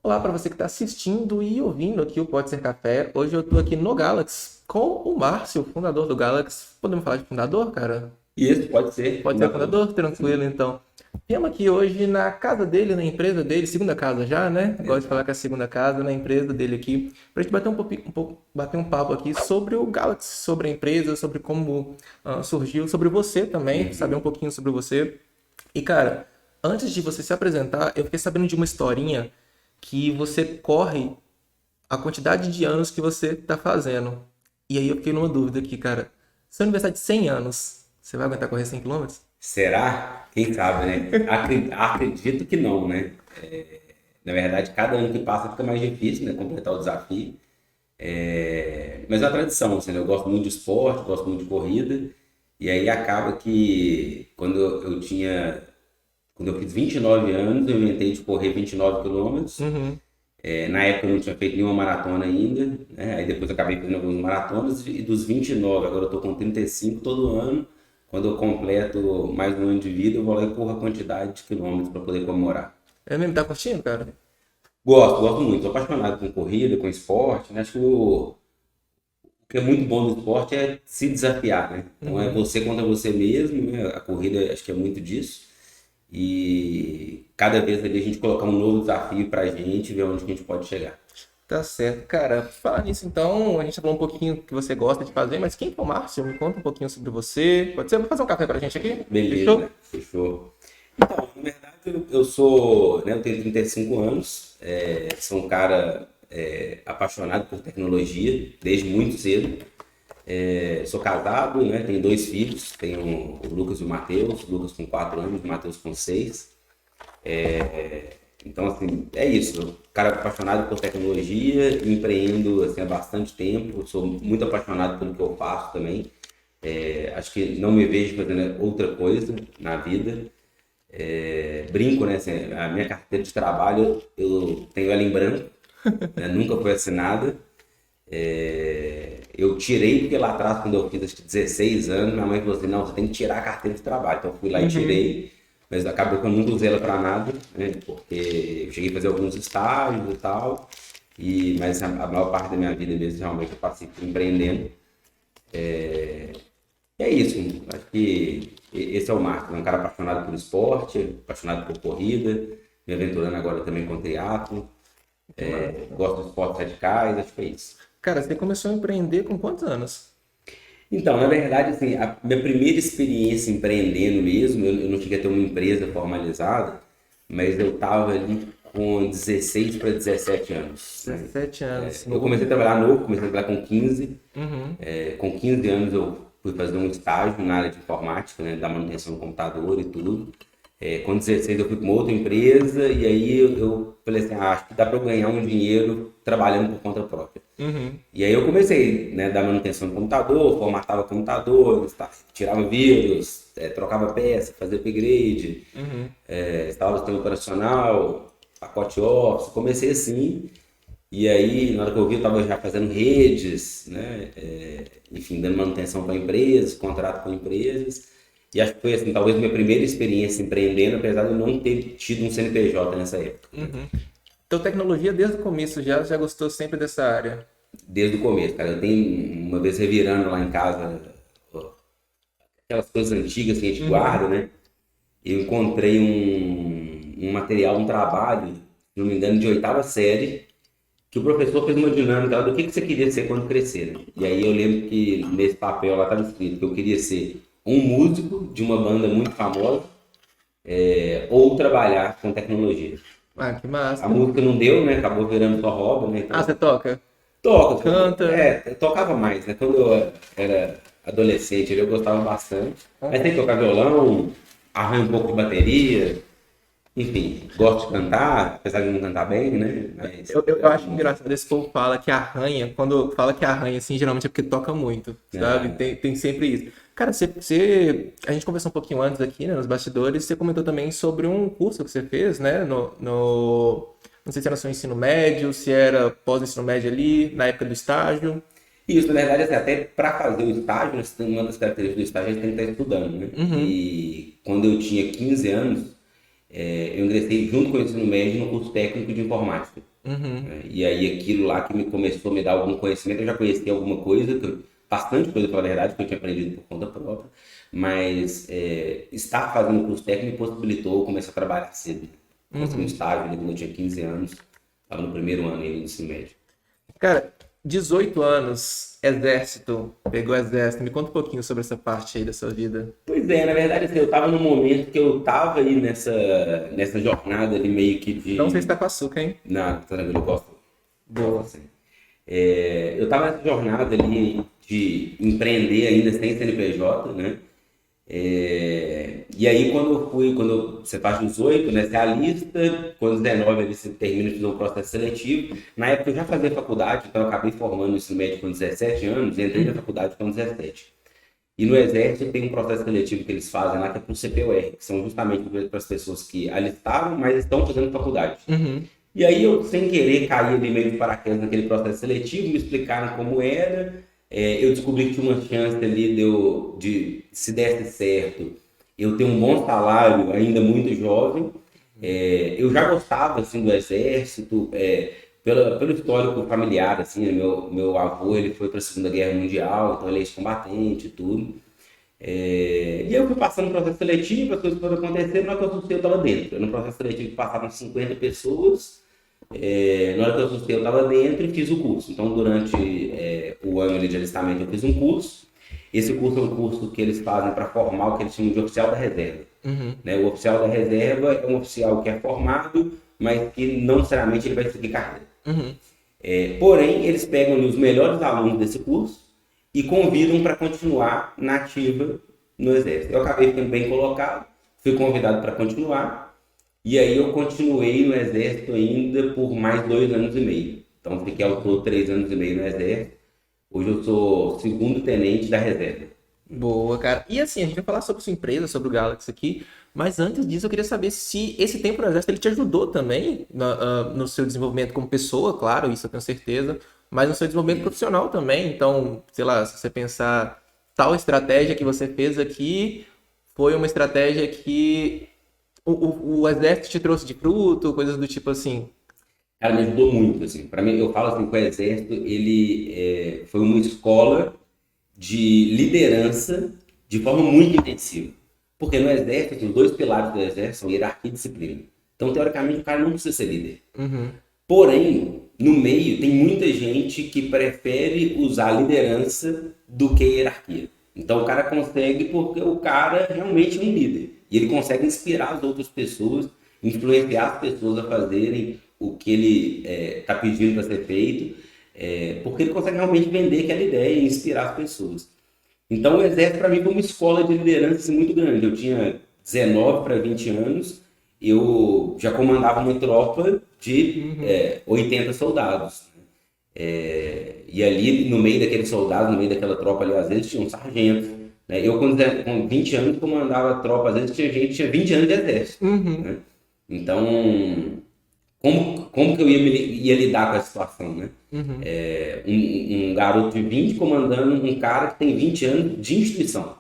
Olá para você que está assistindo e ouvindo aqui o Pode Ser Café. Hoje eu estou aqui no Galaxy com o Márcio, fundador do Galaxy. Podemos falar de fundador, cara? Isso, pode ser. Pode ser Fundador. fundador? Tranquilo, então. Viemos aqui hoje na casa dele, na empresa dele, segunda casa já, né? Gosto de falar que é a segunda casa, na empresa dele aqui, pra gente bater bater um papo aqui sobre o Galaxy, sobre a empresa, sobre como surgiu, sobre você também, saber um pouquinho sobre você. E, cara, antes de você se apresentar, eu fiquei sabendo de uma historinha que você corre a quantidade de anos que você tá fazendo. E aí eu fiquei numa dúvida aqui, cara. Seu aniversário de 100 anos, você vai aguentar correr 100 quilômetros? Será? Quem sabe, né? Acredito que não, né? Na verdade, cada ano que passa fica mais difícil, né? Completar o desafio. Mas é uma tradição, assim, né? Eu gosto muito de esporte, gosto muito de corrida. E aí acaba que quando eu fiz 29 anos, eu inventei de correr 29 quilômetros. Uhum. Na época eu não tinha feito nenhuma maratona ainda, né? Aí depois eu acabei fazendo algumas maratonas e dos 29, agora eu tô com 35 todo ano. Quando eu completo mais um ano de vida, eu vou lá e corro a quantidade de quilômetros para poder comemorar. É mesmo? Tá curtindo, cara? Gosto muito, sou apaixonado com corrida, com esporte, né? Acho que o que é muito bom no esporte é se desafiar, né? Então é Uhum. você contra você mesmo, né? A corrida acho que é muito disso. E cada vez ali a gente colocar um novo desafio pra gente, ver onde que a gente pode chegar. Tá certo. Cara, falar nisso então, a gente falou um pouquinho do que você gosta de fazer, mas quem que é o Márcio? Me conta um pouquinho sobre você. Pode ser? Vou fazer um café pra gente aqui? Fechou? Beleza, fechou. Então, na verdade, eu sou, né, eu tenho 35 anos, sou um cara apaixonado por tecnologia desde muito cedo. Sou casado, né, tenho dois filhos, tenho o Lucas e o Matheus, o Lucas com 4 anos, o Matheus com 6. Então, assim, é isso. Um cara apaixonado por tecnologia, empreendo assim, há bastante tempo, sou muito apaixonado pelo que eu faço também. Acho que não me vejo fazendo outra coisa na vida. Brinco, né? Assim, a minha carteira de trabalho eu tenho ela em branco, né, nunca foi assinada. Eu tirei porque lá atrás, quando eu fiz acho que 16 anos, minha mãe falou assim: não, você tem que tirar a carteira de trabalho. Então eu fui lá e Uhum. tirei, mas acabou que eu nunca usei ela para nada, né? Porque eu cheguei a fazer alguns estágios e tal, mas a maior parte da minha vida mesmo realmente eu passei empreendendo. E é isso, acho que esse é o Marcos, né? Um cara apaixonado por esporte, apaixonado por corrida, me aventurando agora também com triatlo, Que massa. gosto de esportes radicais, acho que é isso. Cara, você começou a empreender com quantos anos? Então, na verdade, assim, a minha primeira experiência empreendendo mesmo, eu não cheguei a ter uma empresa formalizada, mas eu estava ali com 16 para 17 anos, né? 17 anos, Eu comecei a novo. trabalhar novo, comecei a trabalhar com 15. Uhum. Com 15 anos eu fui fazer um estágio na área de informática, né, da manutenção do computador e tudo. Com 16 eu fui para uma outra empresa e aí eu falei assim, acho que dá para eu ganhar um dinheiro trabalhando por conta própria. Uhum. E aí eu comecei, né, da manutenção do computador, formatava o computador, tirava vírus, trocava peça, fazia upgrade, Uhum. instalava o sistema operacional, pacote Office, comecei assim. E aí, na hora que eu vi, eu estava já fazendo redes, né, enfim, dando manutenção para empresas, contrato com empresas. E acho que foi assim, talvez minha primeira experiência empreendendo, apesar de eu não ter tido um CNPJ nessa época, né? Uhum. Então, tecnologia desde o começo já gostou sempre dessa área. Desde o começo, cara. Eu tenho uma vez revirando lá em casa ó, aquelas coisas antigas que a gente guarda, Uhum. né? Eu encontrei um material, um trabalho, se não me engano, de oitava série, que o professor fez uma dinâmica lá do que você queria ser quando crescer, né? E aí eu lembro que nesse papel lá estava escrito que eu queria ser um músico de uma banda muito famosa, ou trabalhar com tecnologia. Ah, que A massa. música não deu, né? Acabou virando só hobby, né? Ah, Então você toca? toca, Canta? eu tocava mais, né? Quando eu era adolescente, eu gostava bastante. Mas tem Aham. que tocar violão, arranho um pouco de bateria, enfim, gosto de cantar, apesar de não cantar bem, né? Mas Eu gosto acho muito. engraçado esse povo fala que arranha, quando fala que arranha, assim, geralmente é porque toca muito, sabe? Ah, Tem sempre isso. Cara, a gente conversou um pouquinho antes aqui, né, nos bastidores, você comentou também sobre um curso que você fez, né, não sei se era no seu ensino médio, se era pós-ensino médio ali, na época do estágio. isso, na verdade, assim, até para fazer o estágio, né, uma das características do estágio, a gente tem que estar estudando, né? Uhum. E quando eu tinha 15 anos, eu ingressei junto com o ensino médio no curso técnico de informática. né? E aí aquilo lá que me começou a me dar algum conhecimento, eu já conhecia alguma coisa, bastante coisa, pela verdade, que eu tinha aprendido por conta própria, mas estar fazendo curso técnico me possibilitou começar a trabalhar cedo. Consegui um estágio ali quando eu tinha 15 anos, estava no primeiro ano aí do ensino médio. Cara, 18 anos, exército, pegou exército. Me conta um pouquinho sobre essa parte aí da sua vida. Pois é, na verdade, assim, eu estava num momento que eu estava aí nessa jornada ali meio que Não sei se de... tá com açúcar, hein? Na, tranquilo, eu gosto Boa. assim. Eu estava nessa jornada ali de empreender ainda sem CNPJ, né? E aí você faz 18, né? Você alista, quando 19 ali você termina de fazer um processo seletivo. Na época eu já fazia faculdade, então eu acabei formando no ensino médio com 17 anos e entrei na faculdade com 17. E no Exército tem um processo seletivo que eles fazem lá que é para o CPUR, que são justamente para as pessoas que alistaram, mas estão fazendo faculdade. E aí eu, sem querer, caí ali meio de paraquedas naquele processo seletivo, me explicaram como era, eu descobri que tinha uma chance ali de se desse certo, eu ter um bom salário, ainda muito jovem. Eu já gostava, assim, do Exército, pelo histórico familiar, assim, né? Meu avô, ele foi para a Segunda Guerra Mundial, então ele é ex-combatente e tudo. E aí eu fui passando o processo seletivo, as coisas foram acontecendo, na hora que eu assustei eu estava dentro. No processo seletivo passavam 50 pessoas, na hora que eu assustei eu estava dentro e fiz o curso. Então durante o ano ali de alistamento eu fiz um curso. Esse curso é um curso que eles fazem para formar o que eles chamam de oficial da reserva. Né? O oficial da reserva é um oficial que é formado, mas que não necessariamente ele vai seguir carreira. Porém, eles pegam ali os melhores alunos desse curso e convidam para continuar na ativa no Exército. Eu acabei ficando bem colocado, fui convidado para continuar, e aí eu continuei no Exército ainda por mais 2 anos e meio. Então fiquei ao todo 3 anos e meio no Exército. Hoje eu sou segundo tenente da reserva. Boa, cara. E assim, a gente vai falar sobre sua empresa, sobre o Galaxy aqui, mas antes disso eu queria saber se esse tempo no Exército ele te ajudou também no seu desenvolvimento como pessoa, claro, isso eu tenho certeza, mas no seu desenvolvimento profissional também. Então, sei lá, se você pensar tal estratégia que você fez aqui, foi uma estratégia que o Exército te trouxe de fruto, coisas do tipo assim. Cara, me ajudou muito, assim. Para mim, eu falo assim que o Exército, ele foi uma escola de liderança de forma muito intensiva. Porque no Exército, os dois pilares do Exército são hierarquia e disciplina. Então, teoricamente, o cara não precisa ser líder. Porém, no meio, tem muita gente que prefere usar a liderança do que a hierarquia. Então, o cara consegue porque o cara realmente é um líder. E ele consegue inspirar as outras pessoas, influenciar as pessoas a fazerem o que ele está pedindo para ser feito, porque ele consegue realmente vender aquela ideia e inspirar as pessoas. Então, o Exército, para mim, foi uma escola de liderança assim, muito grande. Eu tinha 19 para 20 anos, eu já comandava uma tropa de 80 soldados. E ali, no meio daqueles soldados, no meio daquela tropa ali, às vezes tinha um sargento. Né? Eu, com 20 anos, comandava a tropa, às vezes tinha gente que tinha 20 anos de exército. Né? Então, como que eu ia lidar com essa situação, né? Um garoto de 20 comandando um cara que tem 20 anos de instituição.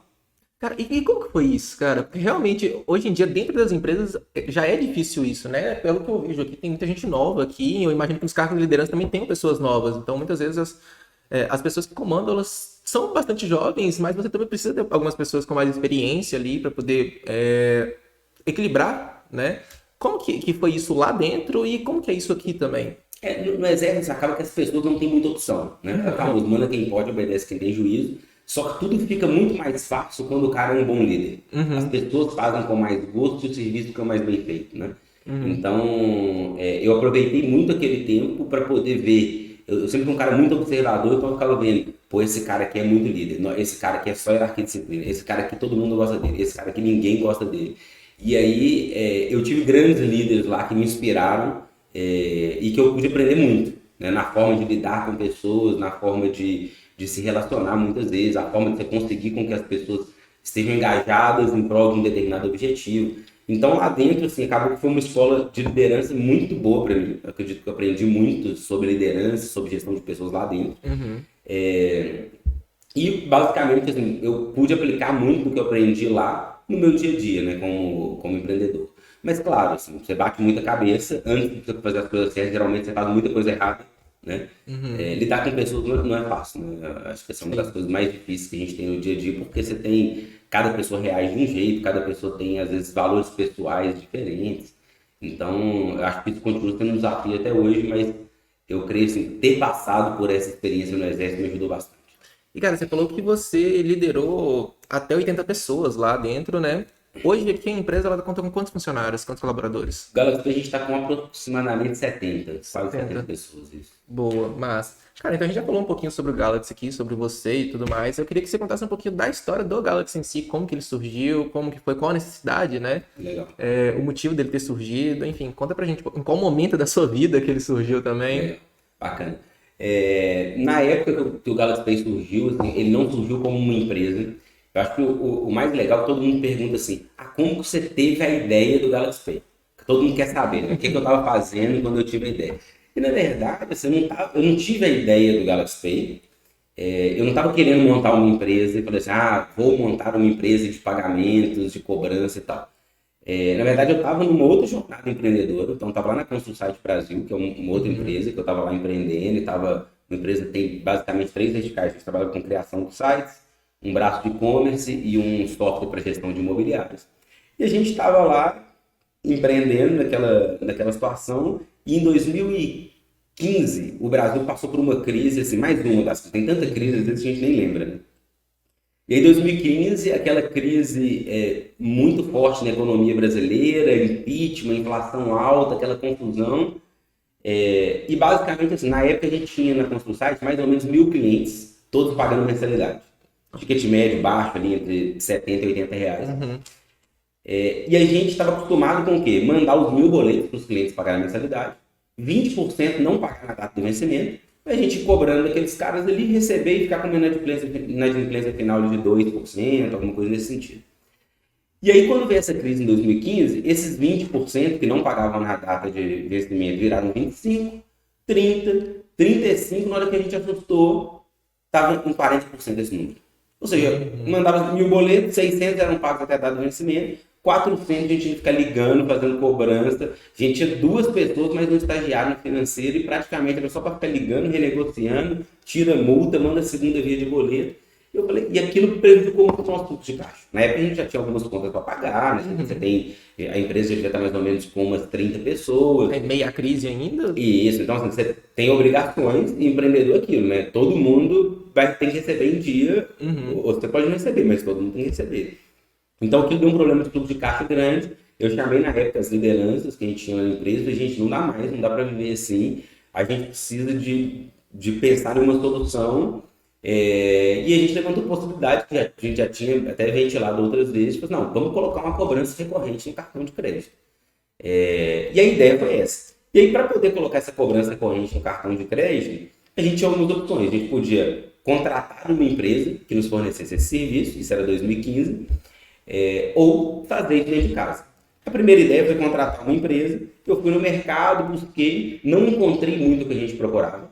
Cara, e como que foi isso, cara? Porque realmente, hoje em dia, dentro das empresas, já é difícil isso, né? Pelo que eu vejo aqui, tem muita gente nova aqui, eu imagino que nos cargos de liderança também tem pessoas novas, então muitas vezes as pessoas que comandam, elas são bastante jovens, mas você também precisa ter algumas pessoas com mais experiência ali para poder equilibrar, né? Como que foi isso lá dentro e como que é isso aqui também? No Exército, acaba que as pessoas não têm muita opção, né? É famoso, manda quem pode, obedece quem tem juízo. Só que tudo fica muito mais fácil quando o cara é um bom líder. As pessoas fazem com mais gosto e o serviço fica mais bem feito, né? Então, eu aproveitei muito aquele tempo para poder ver. Eu sempre fui um cara muito observador, então eu ficava vendo, pô, esse cara aqui é muito líder, esse cara aqui é só hierarquia e disciplina, esse cara aqui todo mundo gosta dele, esse cara aqui ninguém gosta dele. E aí, eu tive grandes líderes lá que me inspiraram e que eu pude aprender muito, né? Na forma de lidar com pessoas, na forma de se relacionar muitas vezes, a forma de você conseguir com que as pessoas estejam engajadas em prol de um determinado objetivo. Então, lá dentro, assim, acabou que foi uma escola de liderança muito boa para mim. Eu acredito que eu aprendi muito sobre liderança, sobre gestão de pessoas lá dentro. E, basicamente, assim, eu pude aplicar muito do que eu aprendi lá no meu dia a dia, né, como empreendedor. Mas claro, assim, você bate muita cabeça, antes de você fazer as coisas certas, geralmente você faz muita coisa errada, né? Lidar com pessoas não é fácil, né? Eu acho que essa é uma das Sim. coisas mais difíceis que a gente tem no dia a dia, porque você tem, cada pessoa reage de um jeito, cada pessoa tem, às vezes, valores pessoais diferentes. Então, eu acho que isso continua sendo um desafio até hoje, mas eu creio, assim, ter passado por essa experiência no Exército me ajudou bastante. E, cara, você falou que você liderou até 80 pessoas lá dentro, né? Hoje aqui a empresa ela conta com quantos funcionários, quantos colaboradores? Galaxy, a gente está com aproximadamente 70, quase 70 70. pessoas, isso. Boa, mas... Cara, então a gente já falou um pouquinho sobre o Galaxy aqui, sobre você e tudo mais. Eu queria que você contasse um pouquinho da história do Galaxy em si, como que ele surgiu, como que foi, qual a necessidade, né? Legal. O motivo dele ter surgido, enfim, conta pra gente em qual momento da sua vida que ele surgiu também. Legal. Bacana. Na época que o Galaxy Pay surgiu, assim, ele não surgiu como uma empresa. Eu acho que o mais legal, todo mundo pergunta assim, como que você teve a ideia do Galaxy Pay? Todo mundo quer saber, né? O que eu estava fazendo quando eu tive a ideia. E na verdade, assim, eu não tive a ideia do Galaxy Pay. Eu não estava querendo montar uma empresa e falei assim, vou montar uma empresa de pagamentos, de cobrança e tal. Na verdade, eu estava numa outra jornada empreendedora, então eu estava lá na Consulsite Brasil, que é uma outra empresa que eu estava lá empreendendo, e estava uma empresa que tem basicamente três verticais. A gente trabalha com criação de sites, um braço de e-commerce e um software para gestão de imobiliários. E a gente estava lá empreendendo naquela situação, e em 2015 o Brasil passou por uma crise, assim, mais uma das tem tanta crise, às vezes a gente nem lembra, né? E aí, em 2015, aquela crise muito forte na economia brasileira, impeachment, inflação alta, aquela confusão. E basicamente, assim, na época a gente tinha na Construsite mais ou menos 1.000 clientes, todos pagando mensalidade. Ticket médio baixo ali entre 70 e 80 reais. E a gente estava acostumado com o quê? Mandar os 1.000 boletos para os clientes pagarem a mensalidade, 20% não pagar na data do vencimento, a gente cobrando aqueles caras ali, receber e ficar com uma inadimplência final de 2%, alguma coisa nesse sentido. E aí, quando veio essa crise em 2015, esses 20% que não pagavam na data de vencimento viraram 25%, 30%, 35%, na hora que a gente assustou, estava em 40% desse número. Ou seja, mandava 1.000 boletos, 600 eram pagos até a data do vencimento, 400 a gente tinha que ficar ligando, fazendo cobrança. A gente tinha 2 pessoas, mas um estagiário no financeiro, e praticamente era só para ficar ligando, renegociando, tira multa, manda segunda via de boleto. Eu falei, e aquilo prejudicou muito o nosso fluxo de caixa. Na época a gente já tinha algumas contas para pagar, né? Você tem, a empresa já está mais ou menos com umas 30 pessoas. É meia crise ainda? Isso, então assim, você tem obrigações, e empreendedor é aquilo, né? Todo mundo tem que receber em dia, ou você pode não receber, mas todo mundo tem que receber. Então aquilo deu um problema de fluxo de caixa grande. Eu chamei na época as lideranças que a gente tinha na empresa, e gente, não dá mais, não dá para viver assim, a gente precisa de pensar em uma solução. E a gente levantou possibilidade, que a gente já tinha até ventilado outras vezes, tipo, não, vamos colocar uma cobrança recorrente no cartão de crédito. E a ideia foi essa. E aí, para poder colocar essa cobrança recorrente no cartão de crédito, a gente tinha algumas opções. A gente podia contratar uma empresa que nos fornecesse esse serviço, isso era 2015, ou fazer de dentro de casa. A primeira ideia foi contratar uma empresa. Eu fui no mercado, busquei, não encontrei muito o que a gente procurava.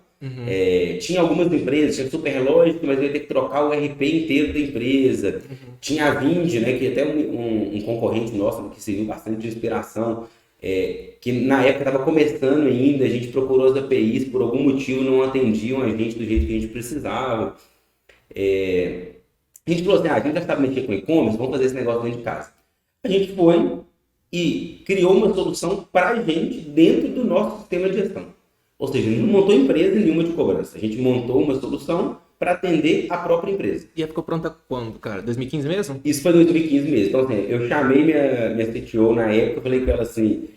Tinha algumas empresas, tinha Superlógico, mas eu ia ter que trocar o RP inteiro da empresa. Tinha a Vind, né, que até um concorrente nosso que serviu bastante de inspiração, que na época estava começando ainda, a gente procurou as APIs, por algum motivo não atendiam a gente do jeito que a gente precisava. A gente falou assim, a gente já sabe mexer com e-commerce, vamos fazer esse negócio dentro de casa. A gente foi e criou uma solução para a gente dentro do nosso sistema de gestão. Ou seja, não montou empresa nenhuma de cobrança. A gente montou uma solução para atender a própria empresa. E ela ficou pronta quando, cara? 2015 mesmo? Isso foi 2015 mesmo. Então, assim, eu chamei minha CTO na época, eu falei com ela assim,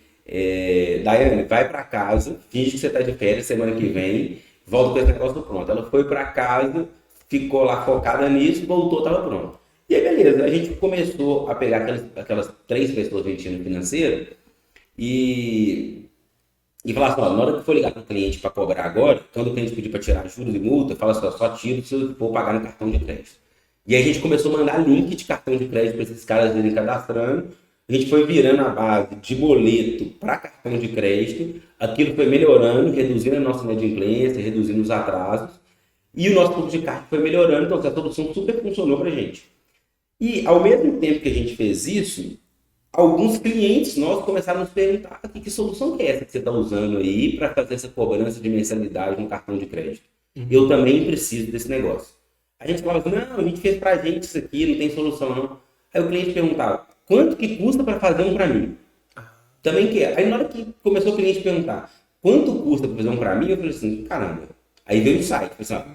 Daiane, vai para casa, finge que você está de férias semana que vem, volta com esse negócio pronto. Ela foi para casa, ficou lá focada nisso, voltou, estava pronto. E aí, beleza, a gente começou a pegar aquelas 3 pessoas que a gente tinha no financeiro e falar assim, ó, na hora que for ligar para o cliente para cobrar agora, quando o cliente pedir para tirar juros e multa, fala assim, ó, só tiro se eu for pagar no cartão de crédito. E aí a gente começou a mandar link de cartão de crédito para esses caras irem cadastrando. A gente foi virando a base de boleto para cartão de crédito. Aquilo foi melhorando, reduzindo a nossa inadimplência, reduzindo os atrasos. E o nosso fluxo de caixa foi melhorando, então essa solução super funcionou para a gente. E ao mesmo tempo que a gente fez isso, alguns clientes nossos começaram a nos perguntar que solução que é essa que você está usando aí para fazer essa cobrança de mensalidade no cartão de crédito. Eu também preciso desse negócio. A gente falava assim, não, a gente fez pra gente isso aqui, não tem solução não. Aí o cliente perguntava, quanto que custa para fazer um para mim? Também quer. Aí na hora que começou o cliente perguntar, quanto custa para fazer um para mim? Eu falei assim, caramba. Aí veio o insight, pessoal.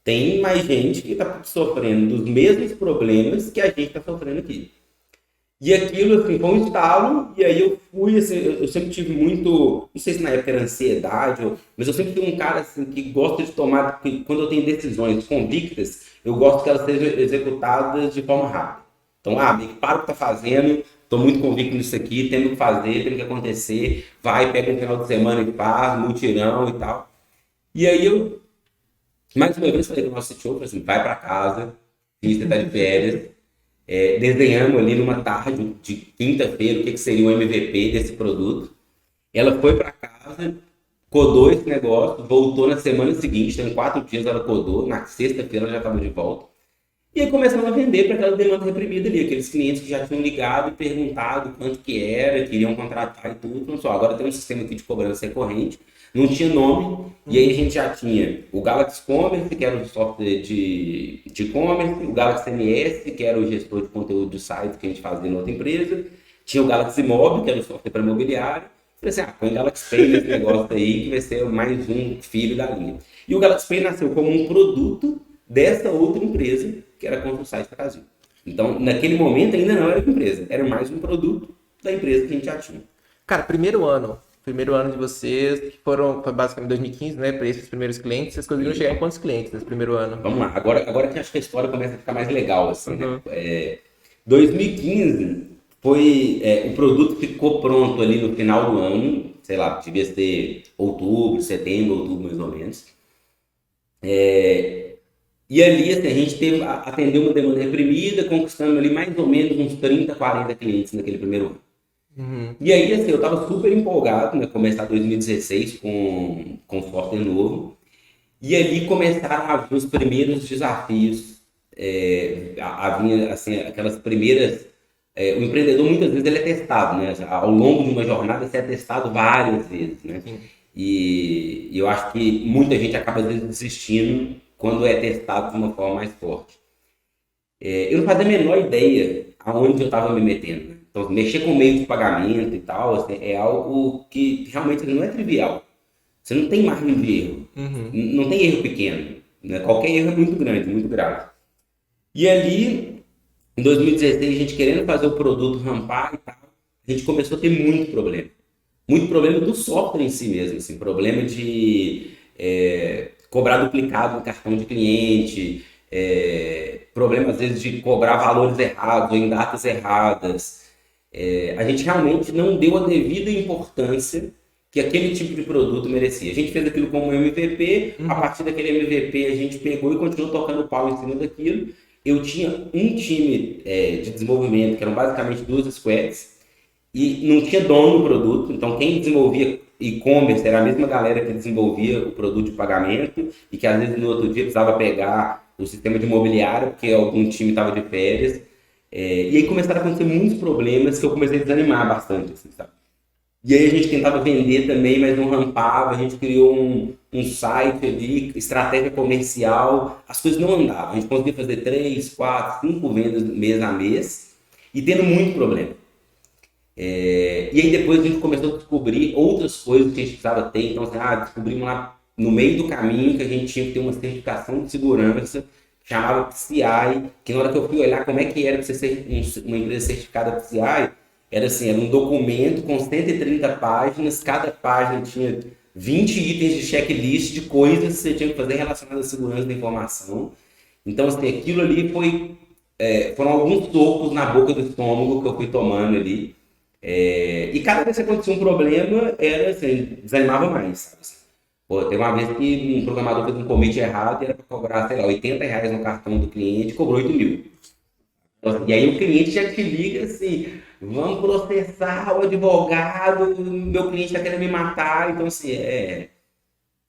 Tem mais gente que está sofrendo dos mesmos problemas que a gente está sofrendo aqui. E aquilo, assim, foi um estalo, e aí eu fui, assim, eu sempre tive muito, não sei se na época era ansiedade, mas eu sempre fui um cara, assim, que gosta de tomar, quando eu tenho decisões convictas, eu gosto que elas sejam executadas de forma rápida. Então, amigo, para o que tá fazendo, estou muito convicto nisso aqui, tendo que fazer, tem que acontecer, vai, pega um final de semana e faz, mutirão e tal. E aí eu, mais uma vez, falei com o nosso CTO, falei assim, vai para casa, você tá de férias, desenhamos ali numa tarde de quinta-feira o que seria o MVP desse produto. Ela foi para casa, codou esse negócio, voltou na semana seguinte, então em 4 dias ela codou, na sexta-feira ela já estava de volta. E aí começamos a vender para aquela demanda reprimida ali, aqueles clientes que já tinham ligado e perguntado quanto que era, queriam contratar e tudo. Então, só, agora tem um sistema aqui de cobrança recorrente, não tinha nome, e aí a gente já tinha o Galaxy Commerce, que era o software de e-commerce, o Galaxy MS, que era o gestor de conteúdo do site que a gente fazia em outra empresa, tinha o Galaxy Mob, que era o software para imobiliário. Falei assim, põe o Galaxy Pay nesse negócio aí, que vai ser mais um filho da linha. E o Galaxy Pay nasceu como um produto dessa outra empresa, que era a Consulsite Brasil. Então, naquele momento ainda não era uma empresa, era mais um produto da empresa que a gente já tinha. Cara, primeiro ano de vocês, que foi basicamente 2015, né? Para esses primeiros clientes, vocês conseguiram chegar em quantos clientes nesse primeiro ano? Vamos lá, agora que acho que a história começa a ficar mais legal, assim, né? 2015 foi, o produto ficou pronto ali no final do ano, sei lá, devia ser setembro, outubro mais ou menos. E ali, assim, a gente atendeu uma demanda reprimida, conquistando ali mais ou menos uns 30, 40 clientes naquele primeiro ano. E aí, assim, eu estava super empolgado, né? Começar 2016 com software novo. E ali começaram a vir os primeiros desafios. Havia, assim, aquelas primeiras... o empreendedor, muitas vezes, ele é testado, né? Ao longo de uma jornada, você é testado várias vezes, né? E eu acho que muita gente acaba desistindo quando é testado de uma forma mais forte. Eu não fazia a menor ideia aonde eu estava me metendo, né? Então, mexer com meio de pagamento e tal, assim, é algo que realmente não é trivial. Você não tem margem de erro. Não tem erro pequeno, né? Qualquer erro é muito grande, muito grave. E ali, em 2016, a gente querendo fazer o produto rampar e tal, a gente começou a ter muito problema. Muito problema do software em si mesmo, assim, problema de cobrar duplicado no cartão de cliente, problema às vezes de cobrar valores errados ou em datas erradas. A gente realmente não deu a devida importância que aquele tipo de produto merecia. A gente fez aquilo como MVP, a partir daquele MVP a gente pegou e continuou tocando pau em cima daquilo. Eu tinha um time de desenvolvimento, que eram basicamente 2 squads, e não tinha dono do produto, então quem desenvolvia e-commerce era a mesma galera que desenvolvia o produto de pagamento e que às vezes no outro dia precisava pegar o sistema de imobiliário porque algum time estava de férias. E aí começaram a acontecer muitos problemas que eu comecei a desanimar bastante, assim, sabe? E aí a gente tentava vender também, mas não rampava, a gente criou um site ali, estratégia comercial, as coisas não andavam, a gente conseguia fazer 3, 4, 5 vendas mês a mês e tendo muito problema. E aí depois a gente começou a descobrir outras coisas que a gente precisava ter. Então, assim, descobrimos lá no meio do caminho que a gente tinha que ter uma certificação de segurança, chamava PCI, que na hora que eu fui olhar como é que era para você ser uma empresa certificada PCI, era assim, era um documento com 130 páginas, cada página tinha 20 itens de checklist de coisas que você tinha que fazer relacionadas à segurança da informação. Então, assim, aquilo ali foram alguns tocos na boca do estômago que eu fui tomando ali. E cada vez que acontecia um problema, era assim, desanimava mais, sabe? Pô, teve uma vez que um programador fez um commit errado e era para cobrar, sei lá, R$ 80 no cartão do cliente e cobrou 8 mil. Então, e aí o cliente já te liga assim, vamos processar o advogado, meu cliente está querendo me matar. Então, assim,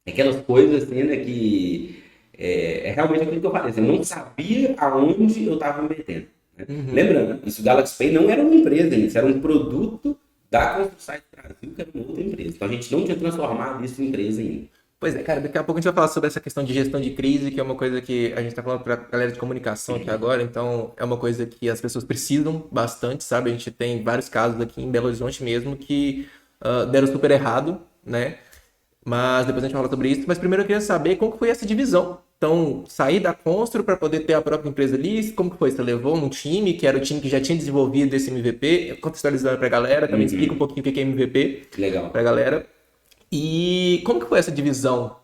aquelas coisas assim, né, que realmente aquilo que eu falei, assim, eu não sabia aonde eu estava me metendo. Né? Lembrando, isso, o Galaxy Pay não era uma empresa, isso era um produto da ConstruSite Brasil, que era uma outra empresa. Então a gente não tinha transformado isso em empresa ainda. Pois é, cara, daqui a pouco a gente vai falar sobre essa questão de gestão de crise, que é uma coisa que a gente tá falando pra galera de comunicação aqui agora, então é uma coisa que as pessoas precisam bastante, sabe? A gente tem vários casos aqui em Belo Horizonte mesmo que deram super errado, né? Mas depois a gente fala sobre isso. Mas primeiro eu queria saber como que foi essa divisão. Então, sair da Constro para poder ter a própria empresa ali, como que foi? Você levou um time, que era o time que já tinha desenvolvido esse MVP, contextualizando para a galera, também explica um pouquinho o que é MVP Legal. para a galera. E como que foi essa divisão?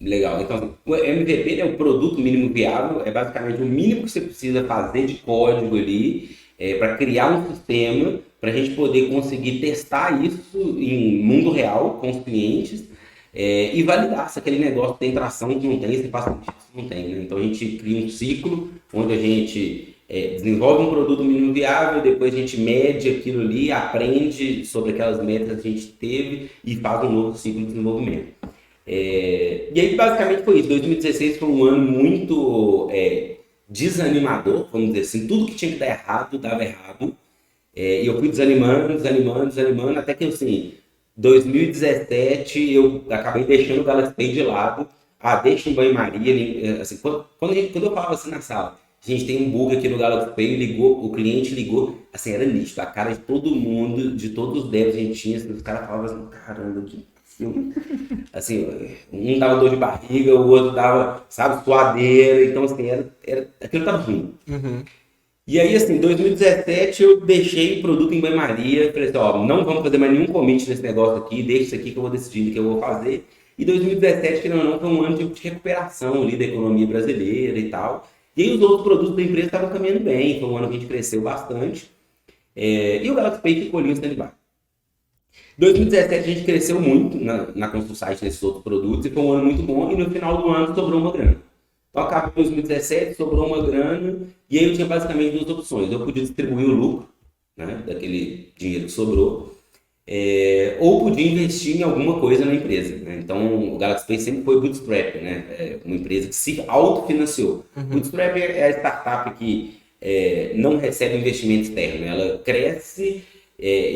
Legal. Então, o MVP, né, o produto mínimo viável, é basicamente o mínimo que você precisa fazer de código ali para criar um sistema para a gente poder conseguir testar isso em mundo real com os clientes e validar se aquele negócio tem tração, que não tem, se faz sentido, se não tem. Né? Então, a gente cria um ciclo onde a gente desenvolve um produto mínimo viável, depois a gente mede aquilo ali, aprende sobre aquelas metas que a gente teve e faz um novo ciclo de desenvolvimento. E aí, basicamente, foi isso. 2016 foi um ano muito desanimador, vamos dizer assim. Tudo que tinha que dar errado, dava errado. E eu fui desanimando, até que, assim, 2017 eu acabei deixando o Galaxy Pay de lado. Deixa em banho-maria. Assim, quando eu falava assim na sala, gente, tem um bug aqui no Galaxy Pay, o cliente ligou, assim, era nítido. A cara de todo mundo, de todos os devs que a gente tinha, assim, os caras falavam assim, caramba, que assim, um dava dor de barriga, o outro dava, sabe, suadeira, então assim, aquilo tava ruim. E aí, assim, em 2017 eu deixei o produto em banho-maria, falei assim, ó, não vamos fazer mais nenhum commit nesse negócio aqui, deixa isso aqui que eu vou decidir o que eu vou fazer. E 2017, que não, foi um ano de recuperação ali da economia brasileira e tal. E aí os outros produtos da empresa estavam caminhando bem, foi um ano que a gente cresceu bastante. E o Galaxy Pay ficou ali em stand-by. 2017 a gente cresceu muito na ConstruSite nesses outros produtos e foi um ano muito bom e no final do ano sobrou uma grana. Então acabou 2017, sobrou uma grana e aí eu tinha basicamente duas opções. Eu podia distribuir o lucro, né, daquele dinheiro que sobrou, ou podia investir em alguma coisa na empresa. Né? Então o Galaxy Pay sempre foi bootstrap, né? Uma empresa que se autofinanciou. Bootstrap é a startup que não recebe investimento externo, né? Ela cresce,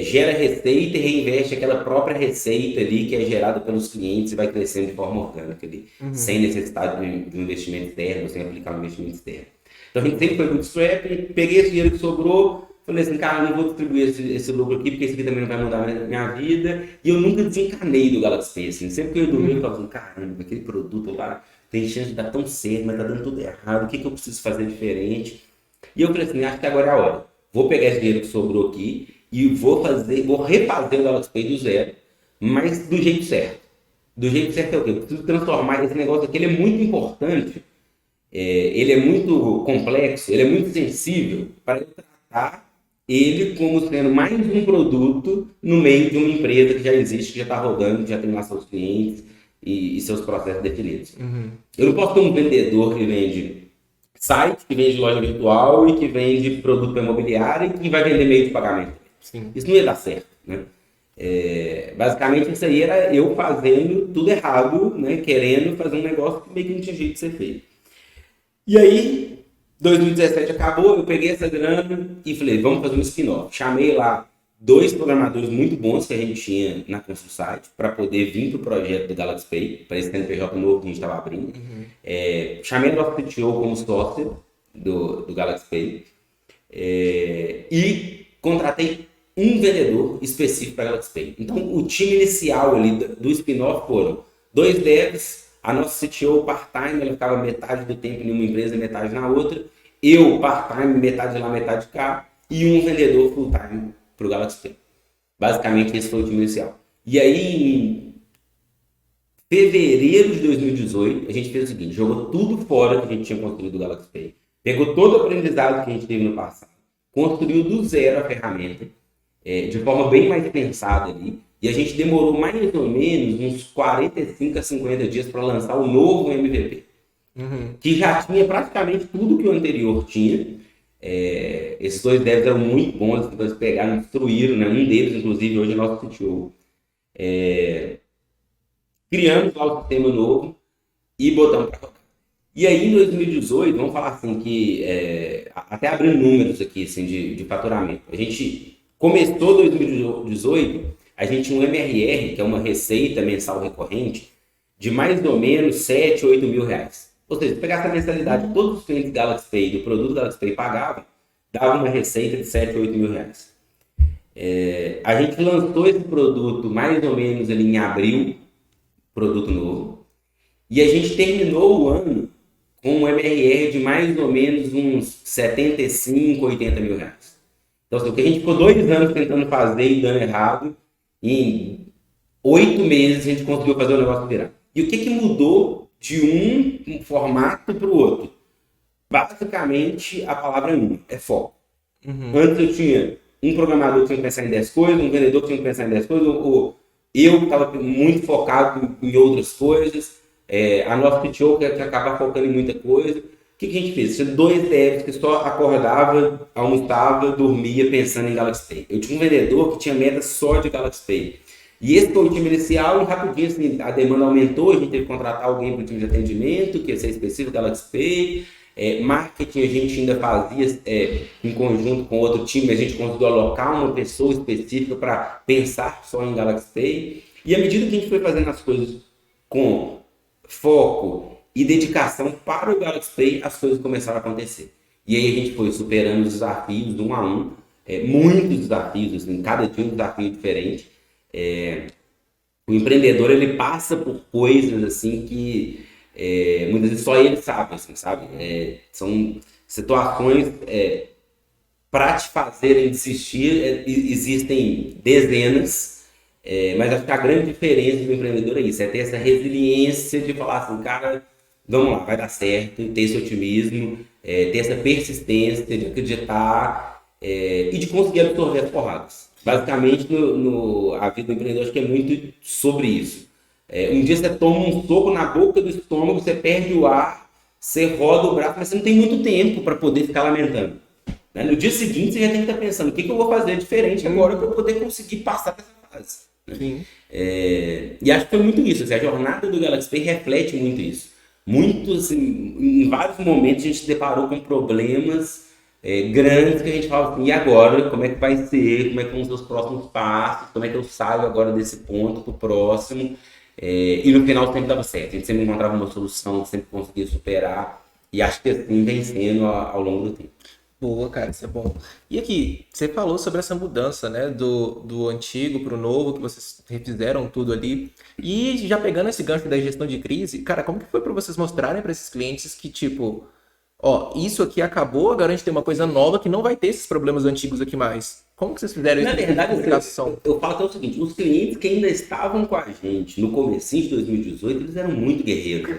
gera receita e reinveste aquela própria receita ali que é gerada pelos clientes e vai crescendo de forma orgânica ali, sem necessidade de um investimento externo, sem aplicar um investimento externo. Então a gente sempre foi bootstrap, peguei esse dinheiro que sobrou, falei assim, cara, não vou distribuir esse lucro aqui, porque esse aqui também não vai mudar a minha vida, e eu nunca desencanei do Galaxy Pay, assim, sempre que eu dormia eu falava assim, caramba, aquele produto lá tem chance de dar tão certo, mas tá dando tudo errado, o que eu preciso fazer diferente? E eu falei assim, acho que agora é a hora, vou pegar esse dinheiro que sobrou aqui, e vou refazer o Galaxy Pay do zero, mas do jeito certo. Do jeito certo é o quê? Eu preciso transformar esse negócio aqui, ele é muito importante, ele é muito complexo, ele é muito sensível para eu tratar ele como sendo mais um produto no meio de uma empresa que já existe, que já está rodando, que já tem lá seus clientes e seus processos definidos. Eu não posso ter um vendedor que vende site, que vende loja virtual e que vende produto imobiliário e que vai vender meio de pagamento. Sim. Isso não ia dar certo, né? Basicamente isso aí era eu fazendo tudo errado, né? Querendo fazer um negócio que meio que não tinha jeito de ser feito. E aí, 2017 acabou, eu peguei essa grana e falei, vamos fazer um spin-off. Chamei lá 2 programadores muito bons que a gente tinha na ConstruSite para poder vir para o projeto do Galaxy Pay, para esse CNPJ novo que a gente estava abrindo. Chamei o nosso CTO como sócio do Galaxy Pay e contratei um vendedor específico para Galaxy Pay. Então, o time inicial ali do spin-off foram 2 devs, a nossa CTO part-time, ela ficava metade do tempo em uma empresa, metade na outra, eu part-time, metade lá, metade cá, e um vendedor full-time para o Galaxy Pay. Basicamente, esse foi o time inicial. E aí, em fevereiro de 2018, a gente fez o seguinte, jogou tudo fora que a gente tinha construído o Galaxy Pay, pegou todo o aprendizado que a gente teve no passado, construiu do zero a ferramenta, de forma bem mais pensada ali, e a gente demorou mais ou menos uns 45 a 50 dias para lançar o novo MVP, que já tinha praticamente tudo que o anterior tinha. Esses 2 devs eram muito bons, então eles pegaram, destruíram, né? Um deles, inclusive, hoje é nosso CTO. Criamos lá o sistema novo e botamos para rodar. E aí, em 2018, vamos falar assim, que até abrindo números aqui assim, de faturamento. A gente começou 2018, a gente tinha um MRR, que é uma receita mensal recorrente, de mais ou menos 7, 8 mil reais. Ou seja, se pegar essa mensalidade que todos os clientes Galaxy Pay, do produto Galaxy Pay pagavam, dava uma receita de 7, 8 mil reais. A gente lançou esse produto mais ou menos ali em abril, produto novo, e a gente terminou o ano com um MRR de mais ou menos uns 75, 80 mil reais. Então, assim, o que a gente ficou 2 anos tentando fazer e dando errado, em 8 meses a gente conseguiu fazer o negócio virar. E o que mudou de um formato para o outro? Basicamente, a palavra é uma, é foco. Antes eu tinha um programador que tinha que pensar em 10 coisas, um vendedor que tinha que pensar em 10 coisas, ou eu estava muito focado em outras coisas, a nossa CTO que acaba focando em muita coisa. O que a gente fez? Tinha 2 devs que só acordava, almoçava, dormia pensando em Galaxy Pay. Eu tinha um vendedor que tinha meta só de Galaxy Pay. E esse foi o time inicial, e rapidinho assim, a demanda aumentou, a gente teve que contratar alguém para o time de atendimento, que ia ser específico Galaxy Pay. Marketing a gente ainda fazia em conjunto com outro time, a gente conseguiu alocar uma pessoa específica para pensar só em Galaxy Pay. E à medida que a gente foi fazendo as coisas com foco e dedicação para o Galaxy Pay, as coisas começaram a acontecer. E aí a gente foi superando os desafios um a um, muitos desafios, assim, cada dia um desafio diferente. O empreendedor ele passa por coisas assim que muitas vezes só ele sabe, assim, sabe? São situações para te fazerem desistir, existem dezenas, mas acho que a grande diferença do empreendedor é isso, é ter essa resiliência de falar assim, cara, vamos lá, vai dar certo, ter esse otimismo, ter essa persistência de acreditar e de conseguir absorver as porradas. Basicamente, a vida do empreendedor acho que é muito sobre isso. Um dia você toma um soco na boca do estômago, você perde o ar, você roda o braço, mas você não tem muito tempo para poder ficar lamentando. Né? No dia seguinte, você já tem que estar pensando: o que eu vou fazer diferente agora para eu poder conseguir passar dessa fase. Né? Sim. E acho que foi muito isso. Assim, a jornada do Galaxy Pay reflete muito isso. Muito, assim, em vários momentos a gente se deparou com problemas grandes que a gente fala assim: e agora? Como é que vai ser? Como é que vão ser os próximos passos? Como é que eu saio agora desse ponto para o próximo? E no final sempre dava certo, a gente sempre encontrava uma solução, sempre conseguia superar, e acho que assim vem sendo ao longo do tempo. Boa, cara, isso é bom. E aqui, você falou sobre essa mudança, né, do antigo para o novo, que vocês refizeram tudo ali. E já pegando esse gancho da gestão de crise, cara, como que foi para vocês mostrarem para esses clientes que, tipo, ó, isso aqui acabou, agora a gente tem uma coisa nova que não vai ter esses problemas antigos aqui mais. Como que vocês fizeram isso? Na verdade, comunicação? eu falo que é o seguinte: os clientes que ainda estavam com a gente no comecinho de 2018, eles eram muito guerreiros.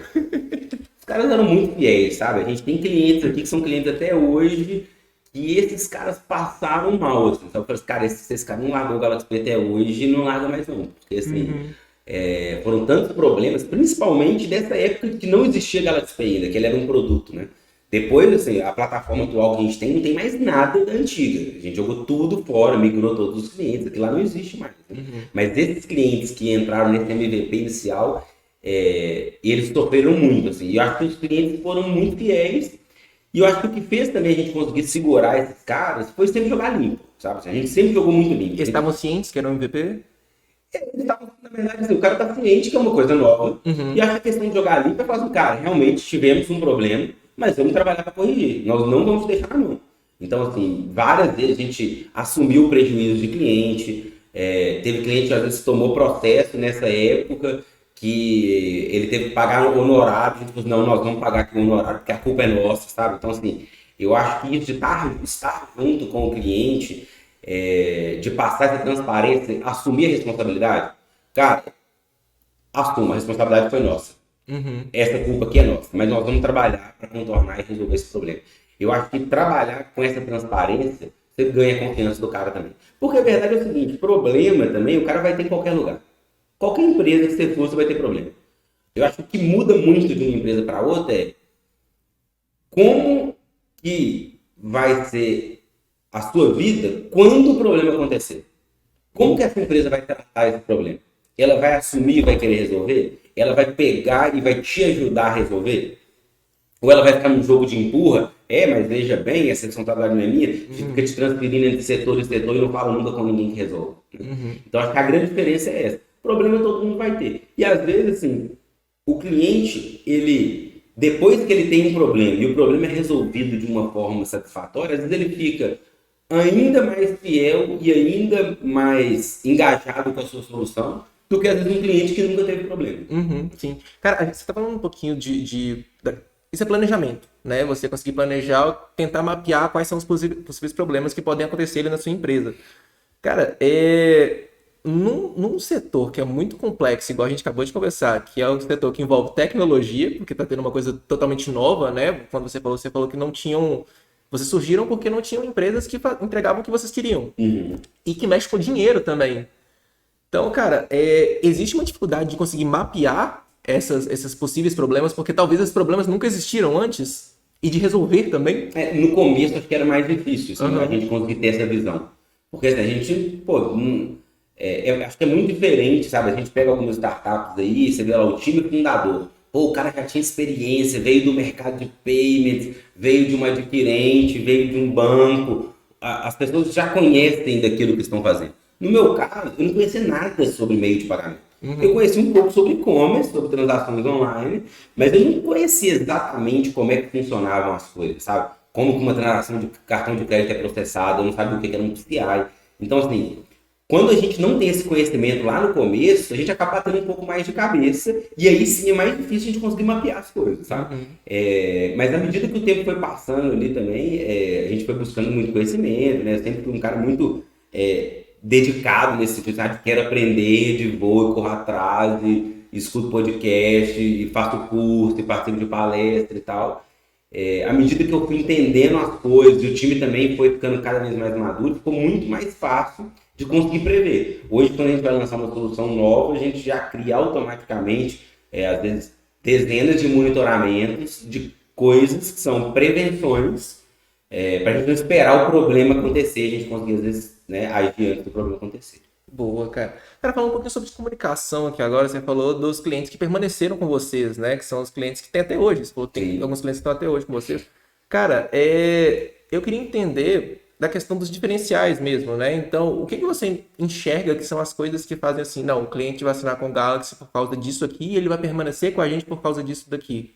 Os caras eram muito fiéis, sabe? A gente tem clientes aqui que são clientes até hoje, e esses caras passaram mal, assim, sabe? Eu falei, cara, esse cara não largou o Galaxy Pay até hoje e não larga mais não. Porque, assim, foram tantos problemas, principalmente dessa época que não existia Galaxy Pay ainda, que ele era um produto, né? Depois, assim, a plataforma atual que a gente tem não tem mais nada da antiga. A gente jogou tudo fora, migrou todos os clientes, aquilo lá não existe mais. Né? Mas esses clientes que entraram nesse MVP inicial, eles sofreram muito, assim. E eu acho que os clientes foram muito fiéis. E eu acho que o que fez também a gente conseguir segurar esses caras foi sempre jogar limpo, sabe? A gente sempre jogou muito limpo. Eles estavam cientes que era um MVP? Eles estavam, na verdade, assim, o cara tá ciente que é uma coisa nova. E acho que a questão de jogar limpo é falar assim, cara, realmente tivemos um problema, mas vamos trabalhar para corrigir. Nós não vamos deixar na mão. Então, assim, várias vezes a gente assumiu o prejuízo de cliente. Teve cliente que às vezes tomou processo nessa época que ele teve que pagar um honorário. A gente falou assim, não, nós vamos pagar aqui o honorário porque a culpa é nossa, sabe? Então, assim, eu acho que isso de estar junto com o cliente, de passar essa transparência, assumir a responsabilidade, cara, assuma, a responsabilidade foi nossa. Essa culpa aqui é nossa, mas nós vamos trabalhar para contornar e resolver esse problema. Eu acho que trabalhar com essa transparência, você ganha a confiança do cara também. Porque a verdade é o seguinte: problema também o cara vai ter em qualquer lugar. Qualquer empresa que você for, você vai ter problema. Eu acho que o que muda muito de uma empresa para outra é como que vai ser a sua vida quando o problema acontecer. Como que essa empresa vai tratar esse problema? Ela vai assumir e vai querer resolver? Ela vai pegar e vai te ajudar a resolver? ou ela vai ficar num jogo de empurra, mas veja bem, essa responsabilidade não é minha, fica te transferindo entre setor e setor e não fala nunca com ninguém que resolve. Né? Então, acho que a grande diferença é essa. Problema todo mundo vai ter. E, às vezes, assim, o cliente, depois que ele tem um problema e o problema é resolvido de uma forma satisfatória, às vezes ele fica ainda mais fiel e ainda mais engajado com a sua solução do que, às vezes, um cliente que nunca teve problema. Sim. Cara, você está falando um pouquinho isso é planejamento, né? Você conseguir planejar, tentar mapear quais são os possíveis problemas que podem acontecer ali na sua empresa. Cara, num setor que é muito complexo, igual a gente acabou de conversar, que é um setor que envolve tecnologia, porque está tendo uma coisa totalmente nova, né? Quando você falou que não tinham... Vocês surgiram porque não tinham empresas que entregavam o que vocês queriam. E que mexe com dinheiro também. Então, cara, existe uma dificuldade de conseguir mapear esses possíveis problemas, porque talvez esses problemas nunca existiram antes, e de resolver também. No começo, acho que era mais difícil, assim, a gente conseguir ter essa visão. Porque assim, a gente, acho que é muito diferente, sabe? A gente pega algumas startups aí, você vê lá o time fundador. Pô, o cara já tinha experiência, veio do mercado de payments, veio de uma adquirente, veio de um banco. As pessoas já conhecem daquilo que estão fazendo. No meu caso, eu não conhecia nada sobre meio de pagamento. Eu conheci um pouco sobre e-commerce, sobre transações online, mas eu não conhecia exatamente como é que funcionavam as coisas, sabe? Como que uma transação de cartão de crédito é processada, eu não sabia o que era um PCI. Então, assim, quando a gente não tem esse conhecimento lá no começo, a gente acaba tendo um pouco mais de cabeça, e aí sim é mais difícil a gente conseguir mapear as coisas, sabe? Mas à medida que o tempo foi passando ali também, a gente foi buscando muito conhecimento, né? Eu sempre fui um cara muito... dedicado nesse sentido, sabe? Quero aprender de voo, corro atrás, escuto podcast, e faço curso, e participo de palestra e tal. À medida que eu fui entendendo as coisas, e o time também foi ficando cada vez mais maduro, ficou muito mais fácil de conseguir prever. Hoje, quando a gente vai lançar uma solução nova, a gente já cria automaticamente, às vezes, dezenas de monitoramentos de coisas que são prevenções, para a gente não esperar o problema acontecer, a gente conseguir, às vezes, agir antes do problema acontecer. Boa, cara. Cara, falando um pouquinho sobre comunicação aqui agora, você falou dos clientes que permaneceram com vocês, né? Que são os clientes que tem até hoje. Você falou que tem alguns clientes que estão até hoje com vocês. Cara, eu queria entender da questão dos diferenciais mesmo, né? Então, o que você enxerga que são as coisas que fazem assim, não, o cliente vai assinar com o Galaxy por causa disso aqui e ele vai permanecer com a gente por causa disso daqui?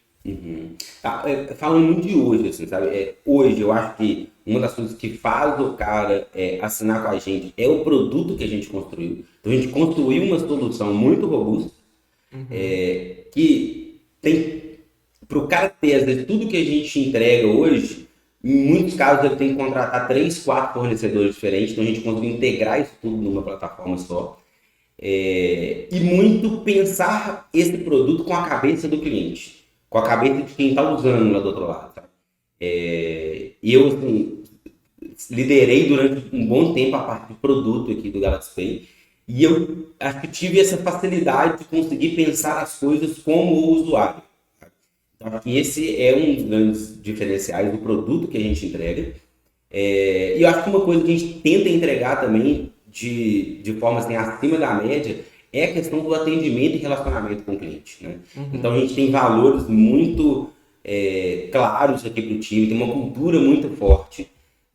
Falando muito de hoje, assim, sabe? Hoje eu acho que uma das coisas que faz o cara assinar com a gente é o produto que a gente construiu. Então a gente construiu uma solução muito robusta, que tem, para o cara ter, às vezes, tudo que a gente entrega hoje, em muitos casos ele tem que contratar 3, 4 fornecedores diferentes, então a gente conseguiu integrar isso tudo numa plataforma só. E muito pensar esse produto com a cabeça do cliente, com a cabeça de quem está usando lá do outro lado. Sabe? Eu, assim, liderei durante um bom tempo a parte de produto aqui do Galaxy Pay, e eu acho que tive essa facilidade de conseguir pensar as coisas como o usuário. Então, acho que esse é um dos grandes diferenciais do produto que a gente entrega. E eu acho que uma coisa que a gente tenta entregar também de forma assim, acima da média é a questão do atendimento e relacionamento com o cliente. Né? Então a gente tem valores muito claros aqui para o time, tem uma cultura muito forte.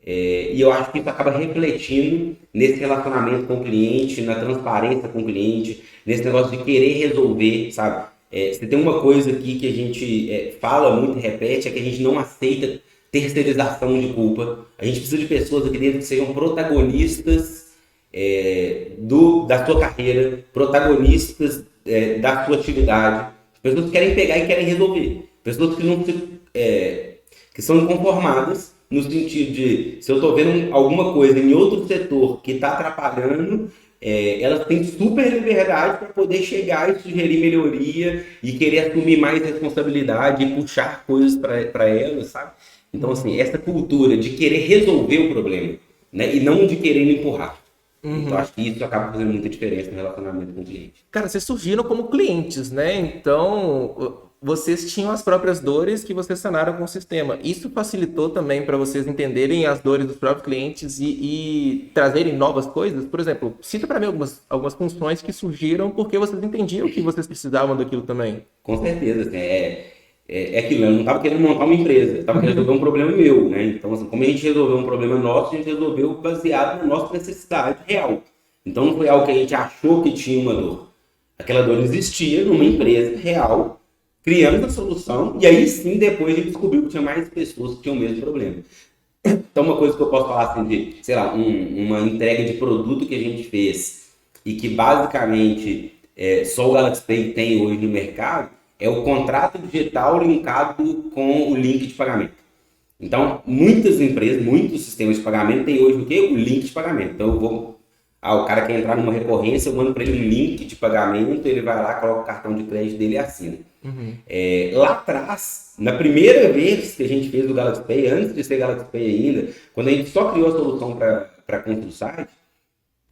E eu acho que isso acaba refletindo nesse relacionamento com o cliente, na transparência com o cliente, nesse negócio de querer resolver, sabe? Se tem uma coisa aqui que a gente fala muito e repete, é que a gente não aceita terceirização de culpa. A gente precisa de pessoas aqui dentro que sejam protagonistas da sua carreira, protagonistas da sua atividade, pessoas que querem pegar e querem resolver, pessoas que não que são inconformadas no sentido de, se eu estou vendo alguma coisa em outro setor que está atrapalhando, elas têm super liberdade para poder chegar e sugerir melhoria e querer assumir mais responsabilidade e puxar coisas para elas, sabe? Então, assim, essa cultura de querer resolver o problema, né, e não de querer empurrar. Então, acho que isso acaba fazendo muita diferença no relacionamento com o cliente. Cara, vocês surgiram como clientes, né? Então, vocês tinham as próprias dores que vocês sanaram com o sistema. Isso facilitou também para vocês entenderem as dores dos próprios clientes e trazerem novas coisas? Por exemplo, cita para mim algumas funções que surgiram porque vocês entendiam que vocês precisavam daquilo também. Com certeza. é aquilo, eu não estava querendo montar uma empresa, eu estava querendo resolver um problema meu, né? Então, assim, como a gente resolveu um problema nosso, a gente resolveu baseado na nossa necessidade real. Então, não foi algo que a gente achou que tinha uma dor. Aquela dor existia numa empresa real, criamos a solução, e aí sim, depois a gente descobriu que tinha mais pessoas que tinham o mesmo problema. Então, uma coisa que eu posso falar assim de, sei lá, uma entrega de produto que a gente fez e que basicamente só o Galaxy Pay tem hoje no mercado é o contrato digital linkado com o link de pagamento. Então, muitas empresas, muitos sistemas de pagamento têm hoje o quê? O link de pagamento. Então, o cara quer entrar numa recorrência, eu mando para ele um link de pagamento, ele vai lá, coloca o cartão de crédito dele e assina. Uhum. Lá atrás, na primeira vez que a gente fez o Galaxy Pay, antes de ser Galaxy Pay ainda, quando a gente só criou a solução para construir o site,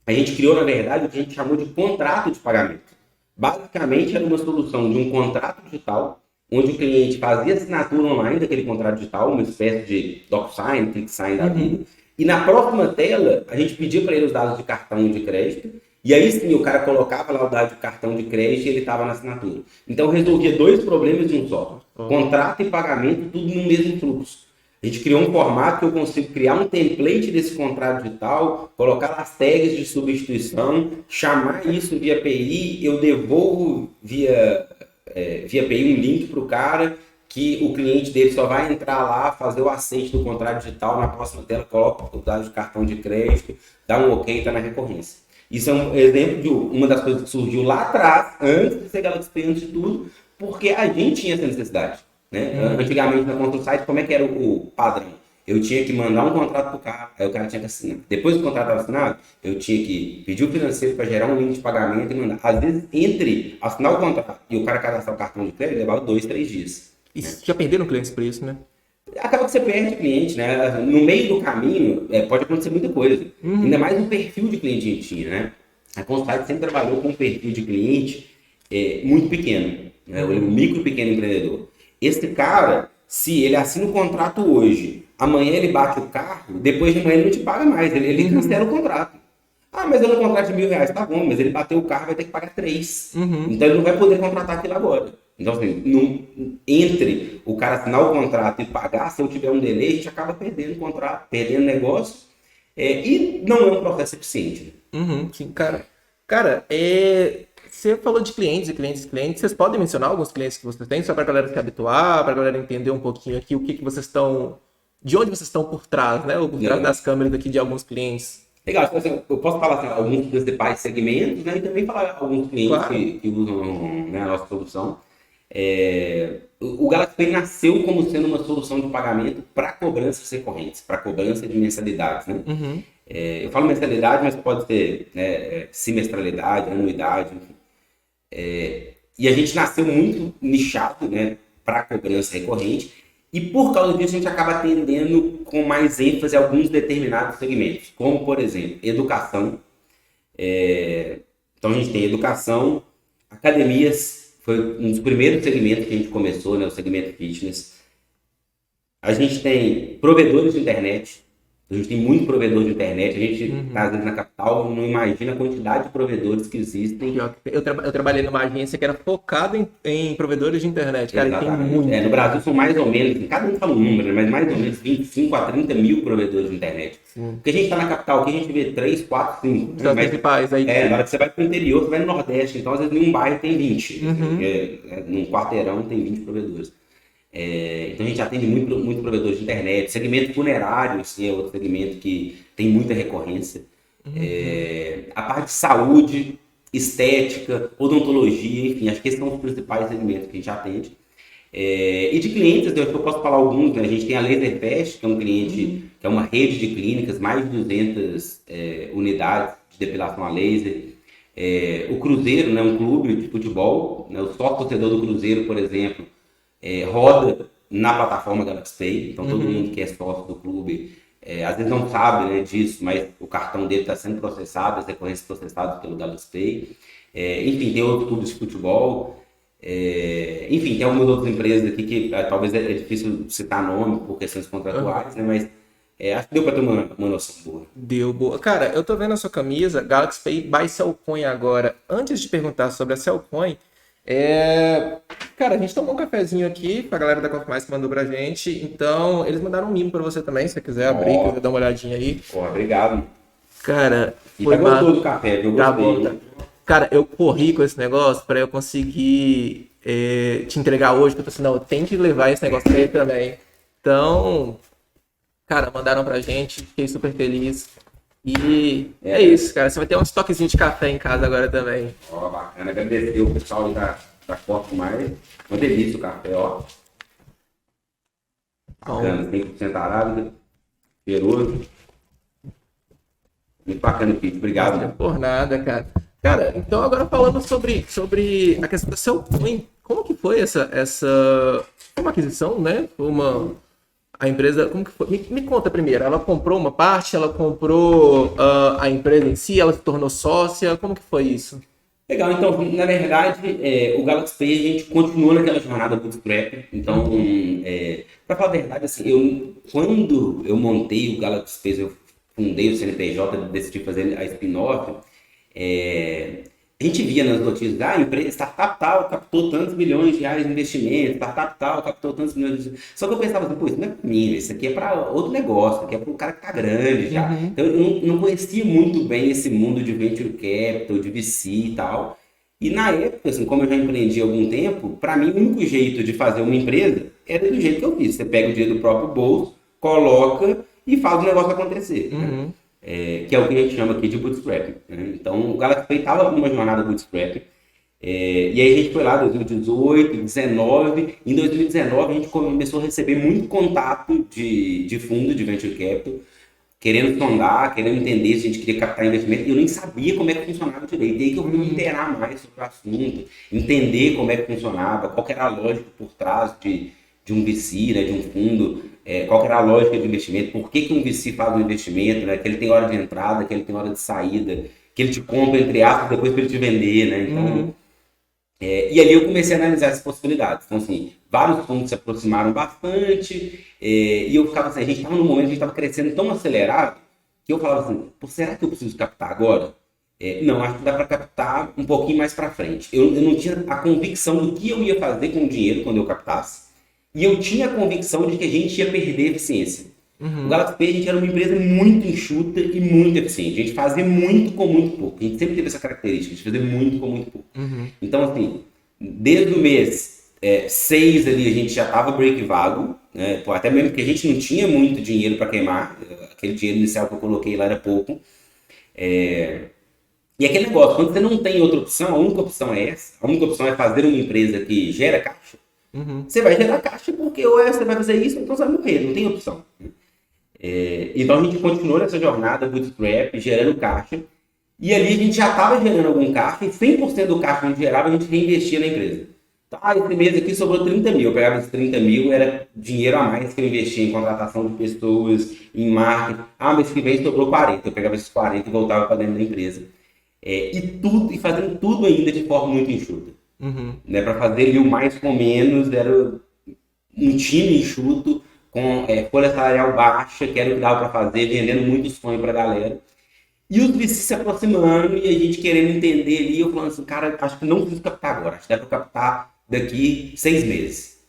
a gente criou, na verdade, o que a gente chamou de contrato de pagamento. Basicamente, era uma solução de um contrato digital, onde o cliente fazia assinatura online daquele contrato digital, uma espécie de DocuSign, ClickSign da vida, e na próxima tela, a gente pedia para ele os dados de cartão de crédito, e aí sim o cara colocava lá o dado de cartão de crédito e ele estava na assinatura. Então resolvia dois problemas em um só. Contrato e pagamento, tudo no mesmo fluxo. A gente criou um formato que eu consigo criar um template desse contrato digital, colocar as tags de substituição, chamar isso via API, eu devolvo via API um link para o cara, que o cliente dele só vai entrar lá, fazer o aceite do contrato digital, na próxima tela coloca o dado de cartão de crédito, dá um ok e está na recorrência. Isso é um exemplo de uma das coisas que surgiu lá atrás, antes de ser Galaxy Pay, antes de tudo, porque a gente tinha essa necessidade. Né? Antigamente na construção do site, como é que era o padrão? Eu tinha que mandar um contrato para o cara, aí o cara tinha que assinar. Depois do contrato estava assinado, eu tinha que pedir o financeiro para gerar um link de pagamento e mandar. Às vezes, entre assinar o contrato e o cara cadastrar o cartão de crédito, levava 2, 3 dias. E já perderam clientes por isso, né? Acaba que você perde cliente, né? No meio do caminho, pode acontecer muita coisa. Ainda mais o perfil de cliente que a gente tinha, né? A Consultado sempre trabalhou com um perfil de cliente muito pequeno, né? O micro e pequeno empreendedor. Esse cara, se ele assina o contrato hoje, amanhã ele bate o carro, depois de amanhã ele não te paga mais, ele cancela o contrato. Ah, mas eu não contrato de R$ 1.000, tá bom, mas ele bateu o carro, vai ter que pagar 3. Então ele não vai poder contratar aquilo agora. Então, assim, entre o cara assinar o contrato e pagar, se eu tiver um delay, a gente acaba perdendo o contrato, perdendo negócio, e não é um processo eficiente. Sim, cara. Cara, você falou de clientes e clientes e clientes. Vocês podem mencionar alguns clientes que vocês têm, só para a galera se habituar, para a galera entender um pouquinho aqui o que vocês estão. De onde vocês estão por trás, né? Ou por trás das câmeras aqui de alguns clientes. Legal, então, assim, eu posso falar assim, alguns principais segmentos, né, e também falar alguns clientes Claro. que usam, né, a nossa solução. O Galaxy Pay nasceu como sendo uma solução de pagamento para cobranças recorrentes, para cobrança de mensalidades. Né? Eu falo mensalidade, mas pode ser, né, semestralidade, anuidade, enfim. E a gente nasceu muito nichado, né, para cobrança recorrente, e por causa disso a gente acaba atendendo com mais ênfase a alguns determinados segmentos, como, por exemplo, educação. Então a gente tem educação, academias, foi um dos primeiros segmentos que a gente começou, né, o segmento fitness. A gente tem provedores de internet. A gente tem muito provedor de internet. A gente está, às vezes, na capital, não imagina a quantidade de provedores que existem. Eu trabalhei numa agência que era focada em provedores de internet, cara, e tem Exatamente. muito. No Brasil são mais ou menos, cada um fala um número, né, mas mais ou menos 25 a 30 mil provedores de internet. Porque a gente está na capital, aqui a gente vê 3, 4, 5. Os principais aí. Na hora que você vai para o interior, você vai no Nordeste, então às vezes em um bairro tem 20. Num quarteirão tem 20 provedores. Então a gente atende muito provedores de internet. Segmento funerário, assim, é outro segmento que tem muita recorrência. A parte de saúde, estética, odontologia, enfim, acho que esses são os principais segmentos que a gente atende. E de clientes, eu posso falar alguns, né? A gente tem a Laserfest, que é um cliente, que é uma rede de clínicas, mais de 200 unidades de depilação a laser. O Cruzeiro, né? Um clube de futebol, né? O sócio torcedor do Cruzeiro, por exemplo, roda na plataforma Galaxy Pay, então todo mundo que é sócio do clube às vezes não sabe, né, disso, mas o cartão dele está sendo processado, as recorrências processadas pelo Galaxy Pay. Enfim, tem outros clubes de futebol, enfim, tem algumas outras empresas aqui que talvez é difícil citar nome por questões contratuais, né, mas acho que deu para ter uma noção boa. Deu boa. Cara, eu tô vendo a sua camisa, Galaxy Pay by Cellcoin agora. Antes de perguntar sobre a Cellcoin, Cara, a gente tomou um cafezinho aqui com a galera da Coffee Mais que mandou pra gente. Então, eles mandaram um mimo pra você também, se você quiser abrir, Ó, quiser dar uma olhadinha aí. ó, obrigado. Cara, E tá foi gostoso o massa. café, eu Tá gostei, bom, tá. hein? Cara, eu corri com esse negócio pra eu conseguir te entregar hoje, porque eu falei assim, não, eu tenho que levar esse negócio pra ele também. Então, cara, mandaram pra gente, fiquei super feliz. E é isso, cara. Você vai ter um estoquezinho de café em casa agora também. Ó, bacana. Agradecer o pessoal aí da Coffee Mais. Uma delícia o café, ó. Bom, Bacana, 100% arábica, cheiroso. Muito bacana, Pete. Obrigado, nossa, né? por nada, cara. Cara, então agora falando sobre a questão do seu cunho, como que foi foi uma aquisição, né? A empresa, como que foi? Me conta primeiro, ela comprou uma parte, ela comprou a empresa em si, ela se tornou sócia, como que foi isso? Legal, então, na verdade, o Galaxy Pay a gente continua naquela jornada bootstrap. Então, para falar a verdade, assim, quando eu montei o Galaxy Pay, eu fundei o CNPJ, decidi fazer a spin-off, a gente via nas notícias, a empresa, startup tal, captou tantos milhões de reais de investimento, startup tal, captou tantos milhões de... Só que eu pensava assim, pô, isso não é para mim, isso aqui é para outro negócio, isso aqui é para um cara que tá grande já. Uhum, Então, eu não conhecia muito bem esse mundo de venture capital, de VC e tal. E na época, assim, como eu já empreendi há algum tempo, para mim o único jeito de fazer uma empresa era do jeito que eu fiz. Você pega o dinheiro do próprio bolso, coloca e faz o negócio acontecer, né? uhum, Que é o que a gente chama aqui de bootstrap, né? Então o Galaxy Pay estava numa jornada bootstrap. E aí a gente foi lá em 2018, 2019. Em 2019 a gente começou a receber muito contato de fundo de venture capital, querendo sondar, querendo entender se a gente queria captar investimento, e eu nem sabia como é que funcionava direito. E aí que eu vim me uhum, inteirar mais sobre o assunto, entender como é que funcionava, qual que era a lógica por trás de um VC, né, de um fundo, qual que era a lógica de investimento, por que um VC faz um investimento, né, que ele tem hora de entrada, que ele tem hora de saída, que ele te compra, entre aspas, depois para ele te vender, né? Então, uhum, e ali eu comecei a analisar essas possibilidades. Então, assim, vários fundos se aproximaram bastante, e eu ficava assim, a gente estava num momento, a gente estava crescendo tão acelerado, que eu falava assim, pô, será que eu preciso captar agora? Não, acho que dá para captar um pouquinho mais para frente. Eu não tinha a convicção do que eu ia fazer com o dinheiro quando eu captasse, e eu tinha a convicção de que a gente ia perder eficiência. O uhum, Galaxy Pay, a gente era uma empresa muito enxuta e muito eficiente. A gente fazia muito com muito pouco. A gente sempre teve essa característica de fazer muito com muito pouco. uhum, Então, assim, desde o mês 6 ali a gente já estava break vago, né? Pô, até mesmo porque a gente não tinha muito dinheiro para queimar, aquele dinheiro inicial que eu coloquei lá era pouco. E aquele negócio, quando você não tem outra opção, a única opção é essa, a única opção é fazer uma empresa que gera caixa, uhum, você vai gerar caixa porque ou você vai fazer isso ou então você vai morrer, não tem opção. Então a gente continuou nessa jornada bootstrap, gerando caixa, e ali a gente já estava gerando algum caixa, e 100% do caixa que a gente gerava, a gente reinvestia na empresa. Tá, esse mês aqui sobrou 30 mil. Eu pegava esses 30 mil, era dinheiro a mais que eu investia em contratação de pessoas, em marketing. Mês que vem sobrou 40. Eu pegava esses 40 e voltava para dentro da empresa. E fazendo tudo ainda de forma muito enxuta. uhum, Né? Para fazer ali o mais com menos, era um time enxuto, com folha salarial baixa, que era o que dava para fazer, vendendo muito sonho para a galera. E os VCs se aproximando e a gente querendo entender ali, eu falando assim, cara, acho que não preciso captar agora, acho que dá para captar daqui 6 meses.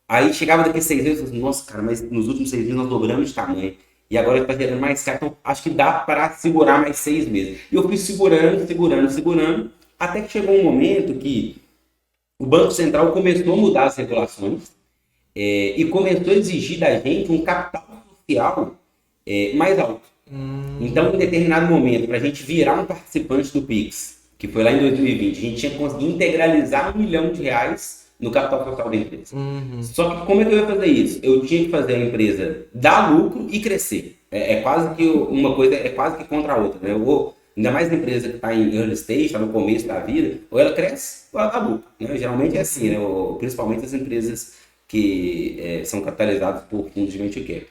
Aí chegava daqui 6 meses, eu falei assim, nossa, cara, mas nos últimos 6 meses nós dobramos de tamanho. E agora está gerando mais caro, então acho que dá para segurar mais 6 meses. E eu fui segurando, segurando, segurando, até que chegou um momento que o Banco Central começou a mudar as regulações e começou a exigir da gente um capital social mais alto. Então, em determinado momento, para a gente virar um participante do Pix, que foi lá em 2020, a gente tinha que conseguir integralizar R$ 1 milhão no capital social da empresa. uhum, Só que como é que eu ia fazer isso? Eu tinha que fazer a empresa dar lucro e crescer. Quase que uma coisa é quase que contra a outra, né? Ainda mais a empresa que está em early stage, está no começo da vida, ou ela cresce ou ela dá lucro. Né? Geralmente é assim, né? Principalmente as empresas que são capitalizadas por fundos de venture capital.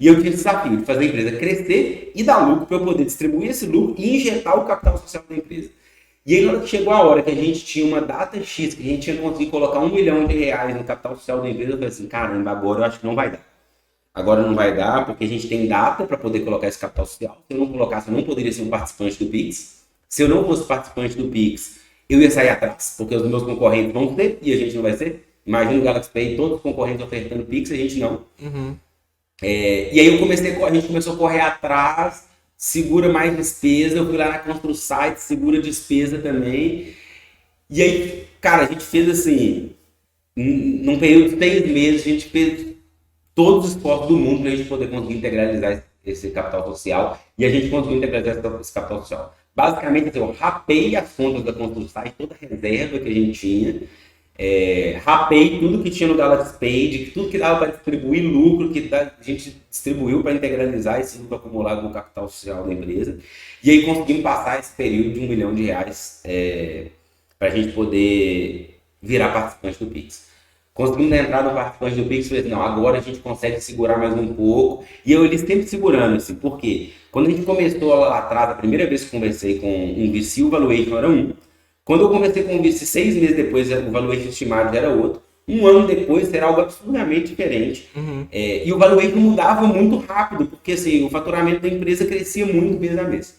E eu tinha esse desafio de fazer a empresa crescer e dar lucro para eu poder distribuir esse lucro e injetar o capital social da empresa. E aí, na hora que chegou a hora que a gente tinha uma data X, que a gente tinha conseguido colocar R$ 1 milhão no capital social da empresa, eu falei assim, caramba, agora eu acho que não vai dar. Agora não vai dar, porque a gente tem data para poder colocar esse capital social. Se eu não colocasse, eu não poderia ser um participante do Pix. Se eu não fosse participante do Pix, eu ia sair atrás, porque os meus concorrentes vão ter e a gente não vai ser. Imagina o Galaxy Pay, todos os concorrentes ofertando Pix, a gente não. E aí a gente começou a correr atrás, segura mais despesa, eu fui lá na ConstruSite, segura despesa também. E aí, cara, a gente fez assim, num período de 6 meses, a gente fez todos os esforços do mundo para a gente poder conseguir integralizar esse capital social, e a gente conseguiu integralizar esse capital social. Basicamente, assim, eu rapei as contas da ConstruSite, toda a reserva que a gente tinha, rapei tudo que tinha no Galaxy Pay, de tudo que dava para distribuir lucro, que a gente distribuiu para integralizar esse lucro acumulado no capital social da empresa, e aí conseguimos passar esse período de R$ 1 milhão para a gente poder virar participante do Pix. Conseguimos entrar no participante do Pix e falei assim, não, agora a gente consegue segurar mais um pouco. E eu eles sempre segurando, assim, por quê? Quando a gente começou lá atrás, a primeira vez que conversei com um VC, o valuation era um. Quando eu conversei com um VC 6 meses depois, o valuation estimado era outro. Um ano depois era algo absurdamente diferente. E o valuation mudava muito rápido, porque assim, o faturamento da empresa crescia muito mês a mês.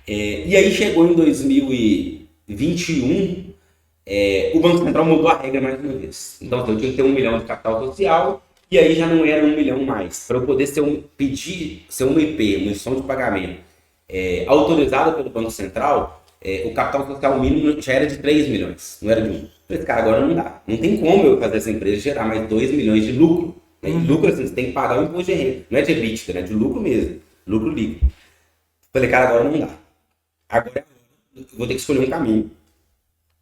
E aí chegou em 2021, o Banco Central mudou a regra mais uma vez. Então, eu tinha que ter 1 milhão de capital social, e aí já não era 1 milhão mais. Para eu poder ser uma IP, uma instituição de pagamento, autorizada pelo Banco Central, o capital social mínimo já era de 3 milhões, não era de 1. Eu falei, cara, agora não dá. Não tem como eu fazer essa empresa gerar mais 2 milhões de lucro. Né? Lucro, assim, você tem que pagar o imposto de renda. Não é de EBITDA, né? De lucro mesmo. Lucro líquido. Eu falei, cara, agora não dá. Agora eu vou ter que escolher um caminho.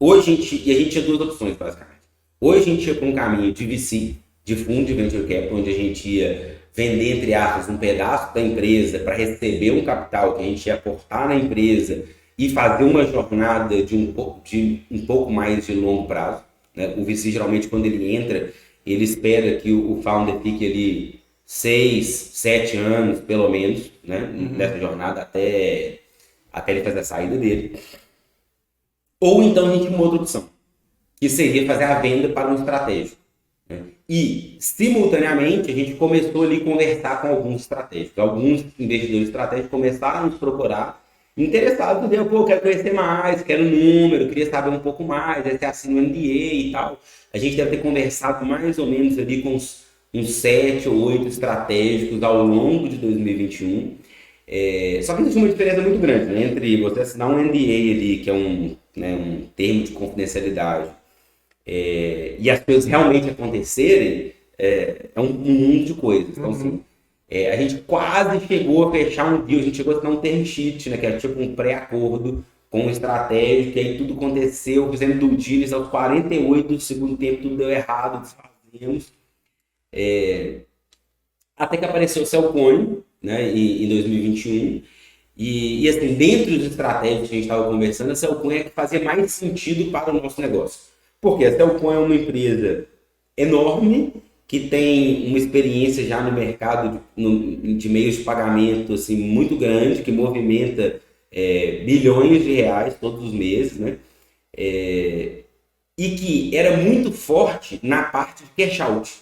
Hoje a gente tinha duas opções, basicamente. Hoje a gente ia para um caminho de VC, de fundo de venture capital, onde a gente ia vender, entre aspas, um pedaço da empresa para receber um capital que a gente ia aportar na empresa e fazer uma jornada de um pouco mais de longo prazo. Né? O VC, geralmente, quando ele entra, ele espera que o founder fique ali 6, 7 anos, pelo menos, né? Nessa jornada até ele fazer a saída dele. Ou então a gente tinha uma outra opção, que seria fazer a venda para um estratégico. Né? E, simultaneamente, a gente começou ali a conversar com alguns estratégicos. Alguns investidores estratégicos começaram a nos procurar, interessados em dizer, pô, quero conhecer mais, quero número, queria saber um pouco mais, aí você assina o NDA e tal. A gente deve ter conversado mais ou menos ali com uns 7 ou 8 estratégicos ao longo de 2021. Só que existe uma diferença muito grande, né, entre você assinar um NDA ali, que é um termo de confidencialidade, e as coisas realmente acontecerem, é um mundo de coisas. Então, assim, a gente quase chegou a fechar um deal, a gente chegou a assinar um term sheet, né, que era tipo um pré-acordo com o estratégico, e aí tudo aconteceu, fizemos due diligence aos 48 do segundo tempo, tudo deu errado, desfazemos. Até que apareceu o Cellcoin, né, em 2021, e assim, dentro dos estratégias que a gente estava conversando, a Cellcoin é que fazia mais sentido para o nosso negócio. Porque a Cellcoin é uma empresa enorme, que tem uma experiência já no mercado de meios de pagamento assim, muito grande, que movimenta bilhões de reais todos os meses, né? E que era muito forte na parte de cash out.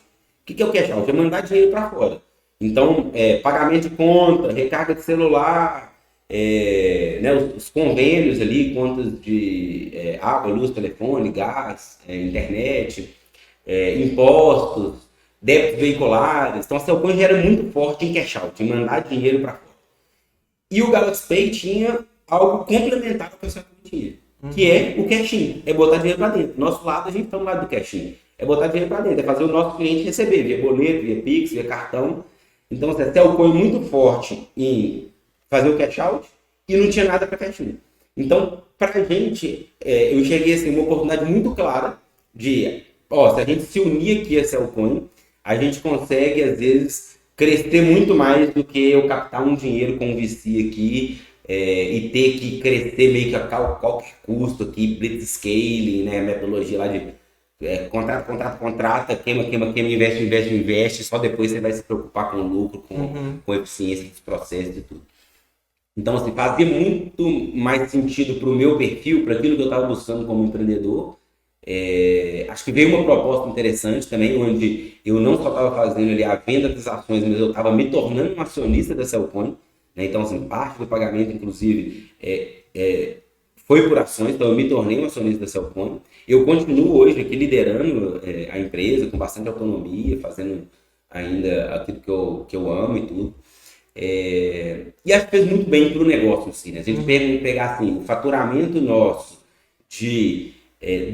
O que é o cash out? É mandar dinheiro para fora. Então, pagamento de conta, recarga de celular, né, os convênios ali, contas de água, luz, telefone, gás, internet, impostos, débitos veiculares. Então, a Cellcoin já era muito forte em cash out, em mandar dinheiro para fora. E o Galaxy Pay tinha algo complementar ao que a Cellcoin tinha, que é o cash-in, é botar dinheiro para dentro. Nosso lado, a gente está no lado do cash-in, é botar dinheiro para dentro, é fazer o nosso cliente receber via boleto, via Pix, via cartão. Então, a Cellcoin é muito forte em fazer o cash out e não tinha nada para cash in. Então, para a gente, eu enxerguei assim, uma oportunidade muito clara de, se a gente se unir aqui a Cellcoin, a gente consegue, às vezes, crescer muito mais do que eu captar um dinheiro com um VC aqui e ter que crescer meio que a qualquer custo aqui, blitzscaling, né, metodologia lá de contrata, queima, investe, só depois você vai se preocupar com o lucro, com eficiência dos processos e tudo. Então, assim, fazia muito mais sentido para o meu perfil, para aquilo que eu estava buscando como empreendedor. Acho que veio uma proposta interessante também, onde eu não só estava fazendo ali a venda das ações, mas eu estava me tornando um acionista da Cellcoin. Né? Então, assim, parte do pagamento, inclusive, foi por ações, então eu me tornei um acionista da Celcom. Eu continuo hoje aqui liderando a empresa com bastante autonomia, fazendo ainda aquilo que eu amo e tudo. E acho que fez muito bem para o negócio, assim, né? A gente pegar assim, o faturamento nosso de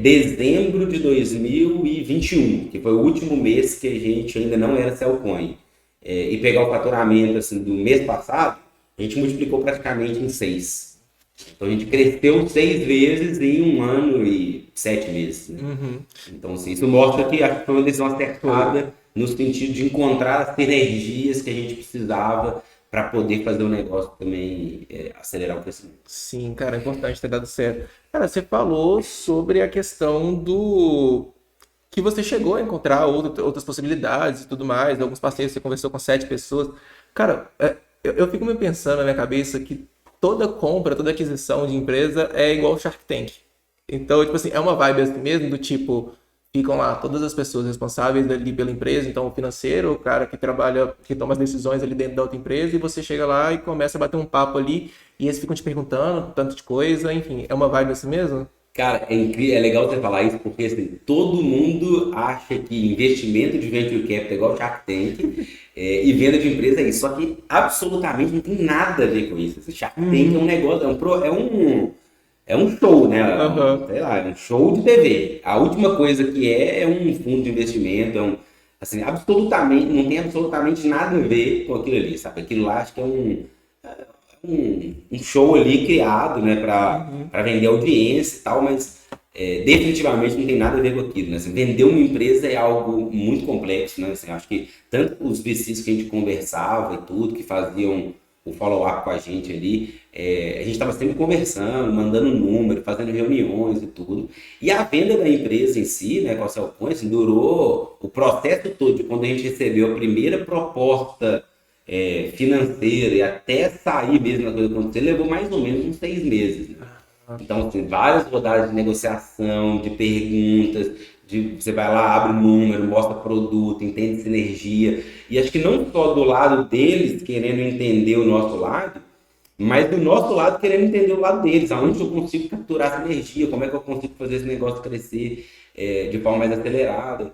dezembro de 2021, que foi o último mês que a gente ainda não era Cellcoin, e pegar o faturamento assim, do mês passado, a gente multiplicou praticamente em 6. Então a gente cresceu 6 vezes em 1 ano e 7 meses. Né? Então assim, isso mostra que acho que foi uma decisão acertada no sentido de encontrar as sinergias que a gente precisava para poder fazer o negócio também acelerar o crescimento. Sim, cara, é importante ter dado certo. Cara, você falou sobre a questão do que você chegou a encontrar outras possibilidades e tudo mais, alguns parceiros, você conversou com 7 pessoas. Cara, eu fico me pensando na minha cabeça que toda compra, toda aquisição de empresa é igual Shark Tank. Então, tipo assim, é uma vibe assim mesmo, do tipo, ficam lá todas as pessoas responsáveis ali pela empresa, então o financeiro, o cara que trabalha, que toma as decisões ali dentro da outra empresa, e você chega lá e começa a bater um papo ali, e eles ficam te perguntando tanto de coisa, enfim, é uma vibe assim mesmo? Cara, é incrível, é legal você falar isso porque assim, todo mundo acha que investimento de venture capital é igual Shark Tank e venda de empresa é isso. Só que absolutamente não tem nada a ver com isso. Esse Shark Tank é um negócio, é um show, né? Sei lá, é um show de TV. A última coisa que é um fundo de investimento, assim, absolutamente, não tem absolutamente nada a ver com aquilo ali, sabe? Aquilo lá acho que é um show ali criado, né, para vender audiência e tal, mas definitivamente não tem nada a ver com aquilo, né? Assim, vender uma empresa é algo muito complexo, né? Assim, acho que tanto os VCs que a gente conversava e tudo, que faziam o follow-up com a gente ali, a gente estava sempre conversando, mandando número, fazendo reuniões e tudo. E a venda da empresa em si, né, com a Cellcoin, assim, durou o processo todo, de quando a gente recebeu a primeira proposta financeira e até sair mesmo a coisa acontecer, levou mais ou menos uns 6 meses. Né? Então, assim, várias rodadas de negociação, de perguntas, você vai lá, abre o número, mostra produto, entende sinergia. E acho que não só do lado deles querendo entender o nosso lado, mas do nosso lado querendo entender o lado deles, aonde eu consigo capturar essa energia, como é que eu consigo fazer esse negócio crescer de forma mais acelerada.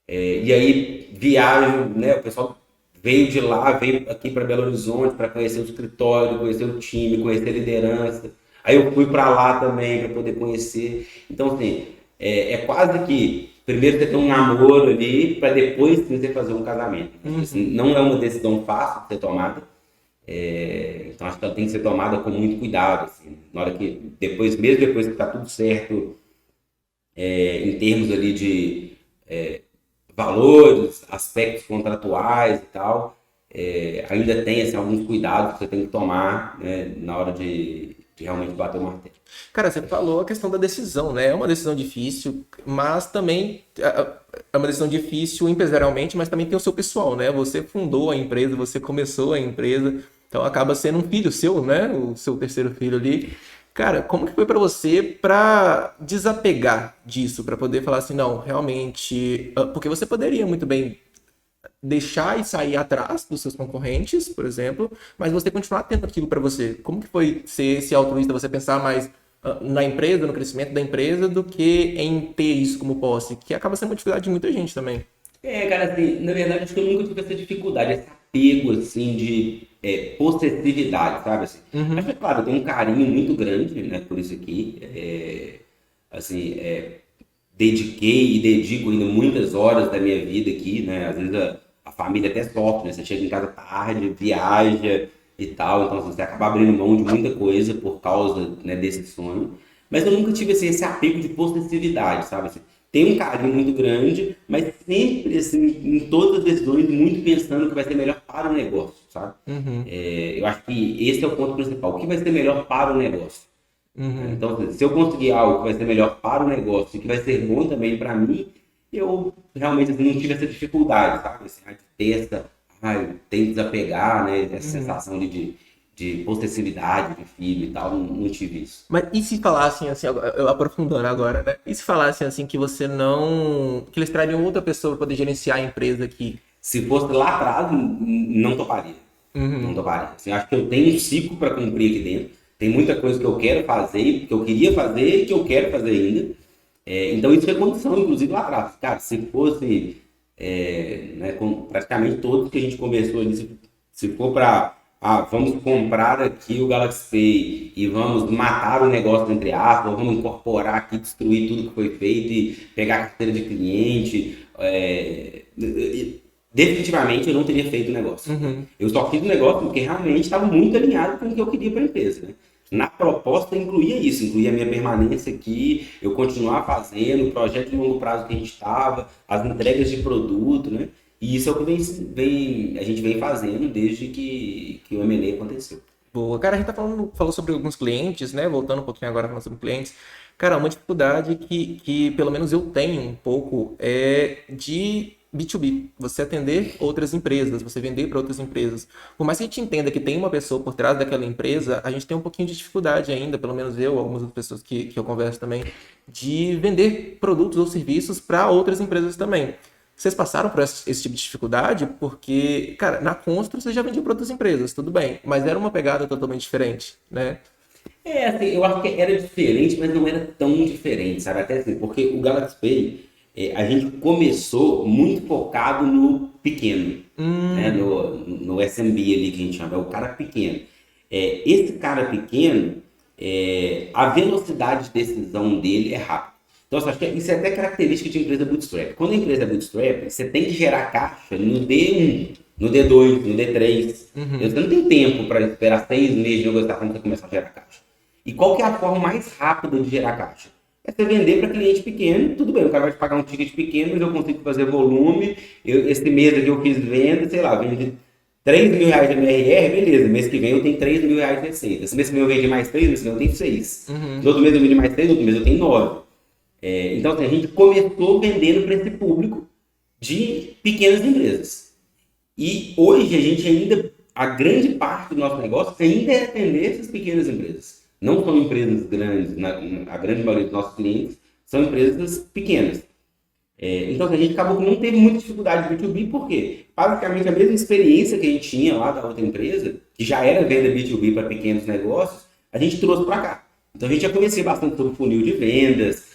E aí, viagem, né, o pessoal veio de lá, veio aqui para Belo Horizonte para conhecer o escritório, conhecer o time, conhecer a liderança. Aí eu fui para lá também para poder conhecer. Então, assim, quase que primeiro você tem um namoro ali para depois você fazer um casamento. Assim, não é uma decisão fácil de ser tomada. Então, acho que ela tem que ser tomada com muito cuidado. Assim, na hora que, mesmo depois que está tudo certo, em termos ali de valores, aspectos contratuais e tal, ainda tem assim, alguns cuidados que você tem que tomar, né, na hora de realmente bater o martelo. Cara, você falou a questão da decisão, né? É uma decisão difícil, mas também é uma decisão difícil empresarialmente, mas também tem o seu pessoal, né? Você fundou a empresa, você começou a empresa, então acaba sendo um filho seu, né? O seu terceiro filho ali. Cara, como que foi pra você pra desapegar disso, pra poder falar assim, não, realmente, porque você poderia muito bem deixar e sair atrás dos seus concorrentes, por exemplo, mas você continuar tendo aquilo para você. Como que foi ser esse altruísta, você pensar mais na empresa, no crescimento da empresa, do que em ter isso como posse, que acaba sendo uma dificuldade de muita gente também. Cara, assim, na verdade, acho que eu nunca tive essa dificuldade, esse apego, assim, de possessividade, sabe, assim. Mas, é claro, eu tenho um carinho muito grande, né, por isso aqui, assim, dediquei e dedico ainda muitas horas da minha vida aqui, né, às vezes a família até sofre, né, você chega em casa tarde, viaja e tal, então assim, você acaba abrindo mão de muita coisa por causa, né, desse sonho, mas eu nunca tive, assim, esse apego de possessividade, sabe, assim. Tem um carinho muito grande, mas sempre, assim, em todas as decisões, muito pensando que vai ser melhor para o negócio, sabe? Eu acho que esse é o ponto principal. O que vai ser melhor para o negócio? Então, assim, se eu conseguir algo que vai ser melhor para o negócio e que vai ser bom também para mim, eu realmente assim, não tive essa dificuldade, sabe? Assim, de ter eu tenho que desapegar, né? Essa sensação de possessividade de filho e tal, não tive isso. Mas e se falassem assim, eu aprofundando agora, né? E se falassem assim que você não, que eles trariam outra pessoa para poder gerenciar a empresa aqui? Se fosse lá atrás, não toparia. Não toparia. Assim, acho que eu tenho um ciclo para cumprir aqui dentro. Tem muita coisa que eu quero fazer, que eu queria fazer e que eu quero fazer ainda. Então isso é condição, inclusive lá atrás. Cara, se fosse né, com praticamente todos que a gente conversou ali, se for para vamos comprar aqui o Galaxy Pay e vamos matar o negócio entre aspas, ou vamos incorporar aqui, destruir tudo que foi feito e pegar a carteira de cliente, definitivamente eu não teria feito o negócio. Uhum. Eu só fiz o negócio porque realmente estava muito alinhado com o que eu queria para a empresa, né? Na proposta incluía isso, incluía a minha permanência aqui, eu continuar fazendo o projeto de longo prazo que a gente estava, as entregas de produto, né? E isso é o que a gente vem fazendo desde que o M&A aconteceu. Boa. Cara, a gente falou sobre alguns clientes, né? Voltando um pouquinho agora falando sobre clientes. Cara, uma dificuldade que pelo menos eu tenho um pouco é de B2B. Você atender outras empresas, você vender para outras empresas. Por mais que a gente entenda que tem uma pessoa por trás daquela empresa, a gente tem um pouquinho de dificuldade ainda, pelo menos eu, algumas outras pessoas que eu converso também, de vender produtos ou serviços para outras empresas também. Vocês passaram por esse tipo de dificuldade? Porque, cara, na Constro você já vendia para outras empresas, tudo bem, mas era uma pegada totalmente diferente, né? Assim, eu acho que era diferente, mas não era tão diferente, sabe? Até assim, porque o Galaxy Pay, a gente começou muito focado no pequeno, né? No SMB ali que a gente chama, é o cara pequeno. Esse cara pequeno, a velocidade de decisão dele é rápida. Então, eu acho que isso é até característica de empresa bootstrap. Quando a empresa é bootstrap, você tem que gerar caixa no D1, no D2, no D3. Você não tem tempo para esperar 6 meses de negociação para começar a gerar caixa. E qual que é a forma mais rápida de gerar caixa? É você vender para cliente pequeno, tudo bem, o cara vai te pagar um ticket pequeno, mas eu consigo fazer volume, esse mês aqui eu fiz venda, sei lá, vendi 3 mil reais de MRR, beleza, mês que vem eu tenho 3 mil reais de receita. Esse mês que vem eu vendi mais 3, mês que vem eu tenho 6. No outro mês eu vendi mais 3, no outro mês eu tenho 9. Então, assim, a gente começou vendendo para esse público de pequenas empresas. E hoje a gente ainda, a grande parte do nosso negócio ainda é atender essas pequenas empresas. Não são empresas grandes, a grande maioria dos nossos clientes são empresas pequenas. Então a gente acabou que não teve muita dificuldade de B2B, por quê? Basicamente a mesma experiência que a gente tinha lá da outra empresa, que já era venda B2B para pequenos negócios, a gente trouxe para cá. Então a gente já conhecia bastante sobre funil de vendas,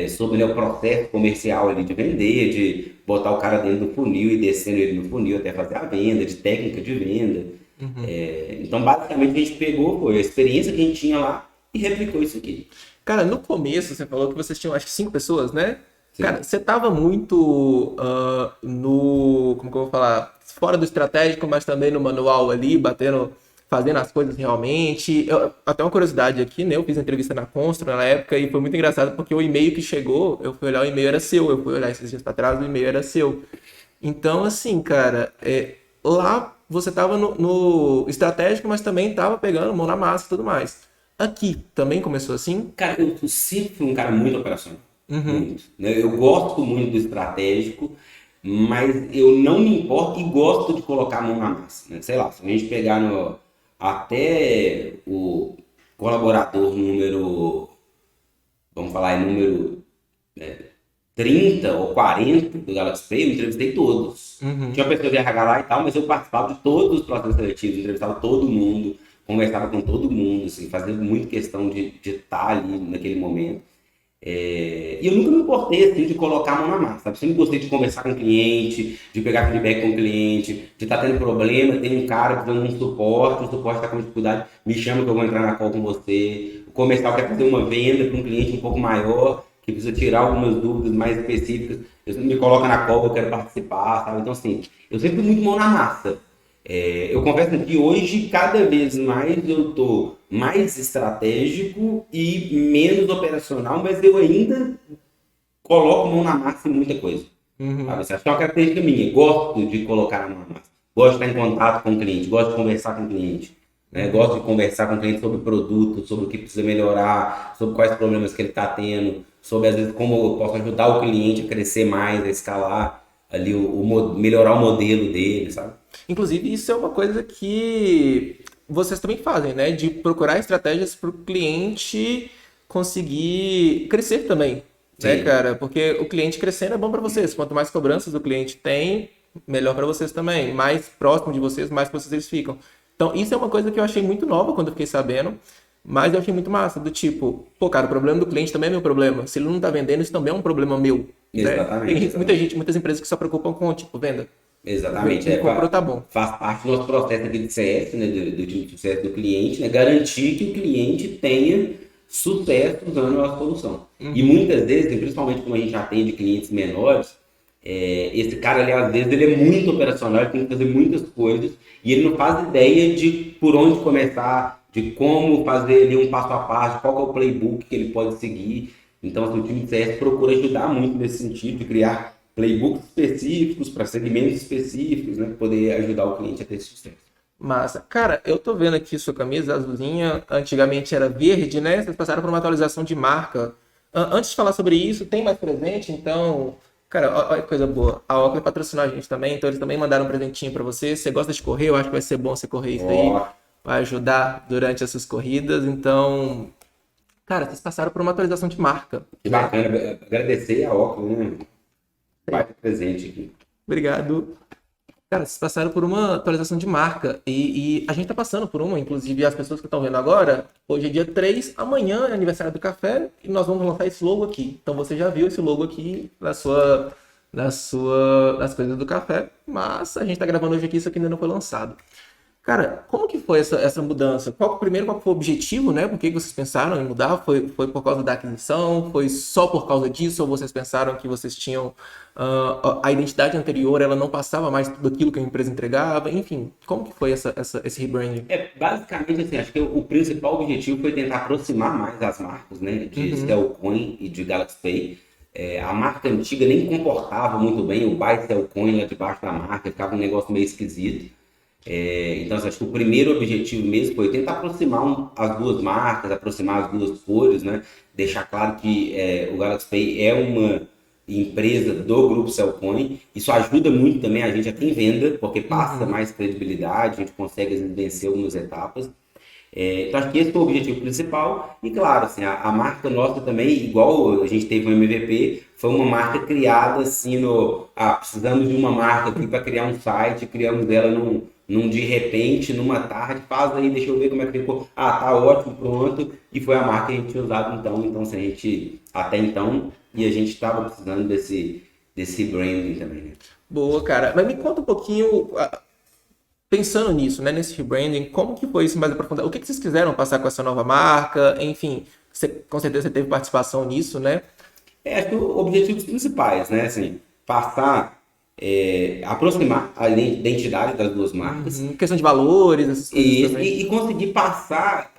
sobre o processo comercial ali de vender, de botar o cara dentro do funil e descendo ele no funil até fazer a venda, de técnica de venda. Então basicamente a gente pegou a experiência que a gente tinha lá e replicou isso aqui. Cara, no começo você falou que vocês tinham acho que 5 pessoas, né? Sim. Cara, você tava muito como que eu vou falar? Fora do estratégico, mas também no manual ali, fazendo as coisas realmente. Até uma curiosidade aqui, né? Eu fiz entrevista na Constro na época e foi muito engraçado porque o e-mail que chegou, eu fui olhar, o e-mail era seu. Eu fui olhar esses dias pra trás, o e-mail era seu. Então, assim, cara, lá você tava no estratégico, mas também tava pegando mão na massa e tudo mais. Aqui também começou assim? Cara, eu sempre fui um cara muito operacional. Muito, né? Eu gosto muito do estratégico, mas eu não me importo e gosto de colocar a mão na massa, né? Sei lá, se a gente pegar até o colaborador número, vamos falar, número 30 ou 40 do Galaxy Pay, eu entrevistei todos. Tinha uma pessoa de RH lá e tal, mas eu participava de todos os processos seletivos, entrevistava todo mundo, conversava com todo mundo, assim, fazendo muita questão de estar ali naquele momento. E eu nunca me importei assim, de colocar a mão na massa, sabe? Sempre gostei de conversar com o cliente, de pegar feedback com o cliente, de estar tendo problema, tem um cara precisando de um suporte, o suporte está com dificuldade, me chama que eu vou entrar na call com você. O comercial quer fazer uma venda para um cliente um pouco maior, que precisa tirar algumas dúvidas mais específicas, me coloca na call, eu quero participar, sabe? Então assim, eu sempre fui muito mão na massa. Eu confesso que hoje, cada vez mais, eu estou mais estratégico e menos operacional, mas eu ainda coloco mão na massa em muita coisa. Sabe? Acho que é uma característica minha. Gosto de colocar a mão na massa. Gosto de estar em contato com o cliente. Gosto de conversar com o cliente. Né? Gosto de conversar com o cliente sobre o produto, sobre o que precisa melhorar, sobre quais problemas que ele está tendo, sobre, às vezes, como eu posso ajudar o cliente a crescer mais, a escalar ali, melhorar o modelo dele, sabe? Inclusive, isso é uma coisa que vocês também fazem, né? De procurar estratégias para o cliente conseguir crescer também, né, cara? Porque o cliente crescendo é bom para vocês. Quanto mais cobranças o cliente tem, melhor para vocês também. Mais próximo de vocês, mais vocês ficam. Então, isso é uma coisa que eu achei muito nova quando eu fiquei sabendo. Mas eu achei muito massa, do tipo, pô, cara, o problema do cliente também é meu problema. Se ele não tá vendendo, isso também é um problema meu, né? Tem Exatamente, muita exatamente. gente, muitas empresas que só preocupam com, tipo, venda. Exatamente, Quem comprou tá bom. faz parte do nosso processo aqui de CS, né, do time de sucesso do cliente, né, garantir que o cliente tenha sucesso usando a nossa solução. E muitas vezes, e principalmente como a gente atende clientes menores, esse cara ali, às vezes, ele é muito operacional, ele tem que fazer muitas coisas, e ele não faz ideia de por onde começar, de como fazer ali um passo a passo, qual que é o playbook que ele pode seguir. Então, assim, o time de CS procura ajudar muito nesse sentido, de criar playbooks específicos para segmentos específicos, né? Poder ajudar o cliente a ter sucesso. Massa. Cara, eu tô vendo aqui sua camisa azulzinha, antigamente era verde, né? Vocês passaram por uma atualização de marca. Antes de falar sobre isso, tem mais presente, então, cara, olha que coisa boa. A Oakley patrocinou a gente também, então eles também mandaram um presentinho pra você. Você gosta de correr, eu acho que vai ser bom você correr isso aí, Ó, vai ajudar durante essas corridas. Então, cara, vocês passaram por uma atualização de marca, que né? bacana. Agradecer a Oculus, né? Vai presente aqui. Obrigado. Cara, vocês passaram por uma atualização de marca e a gente tá passando por uma, inclusive as pessoas que estão vendo agora, hoje é dia 3, amanhã é aniversário do café e nós vamos lançar esse logo aqui. Então você já viu esse logo aqui nas coisas do café, mas a gente tá gravando hoje aqui, isso aqui ainda não foi lançado. Cara, como que foi essa mudança? Primeiro, qual foi o objetivo, né? Por que vocês pensaram em mudar? Foi por causa da aquisição? Foi só por causa disso? Ou vocês pensaram que vocês tinham a identidade anterior, ela não passava mais tudo aquilo que a empresa entregava? Enfim, como que foi esse rebranding? Basicamente, assim, acho que o principal objetivo foi tentar aproximar mais as marcas, né? De Uhum, Cellcoin e de Galaxy Pay. A marca antiga nem comportava muito bem o Buy Cellcoin lá debaixo da marca, ficava um negócio meio esquisito. Então, assim, acho que o primeiro objetivo mesmo foi tentar aproximar as duas marcas, aproximar as duas cores, né? Deixar claro que o Galaxy Pay é uma empresa do grupo Cellcoin. Isso ajuda muito também a gente aqui em venda, porque passa uhum. mais credibilidade, a gente consegue às vezes, vencer algumas etapas. Então, acho que esse foi o objetivo principal. E, claro, assim, a marca nossa também, igual a gente teve um MVP, foi uma marca criada assim no... precisamos de uma marca aqui para criar um site, criamos ela num de repente, numa tarde, faz aí, deixa eu ver como é que ficou. Tá ótimo, pronto. E foi a marca que a gente tinha usado então. Então, assim, a gente, até então, e a gente estava precisando desse branding também, né? Boa, cara. Mas me conta um pouquinho, pensando nisso, né? Nesse rebranding, como que foi isso mais aprofundado? O que que vocês quiseram passar com essa nova marca? Enfim, com certeza você teve participação nisso, né? Acho que objetivos principais, né? Assim, passar, aproximar a identidade das duas marcas Uhum. Questão de valores, essas coisas também. e conseguir passar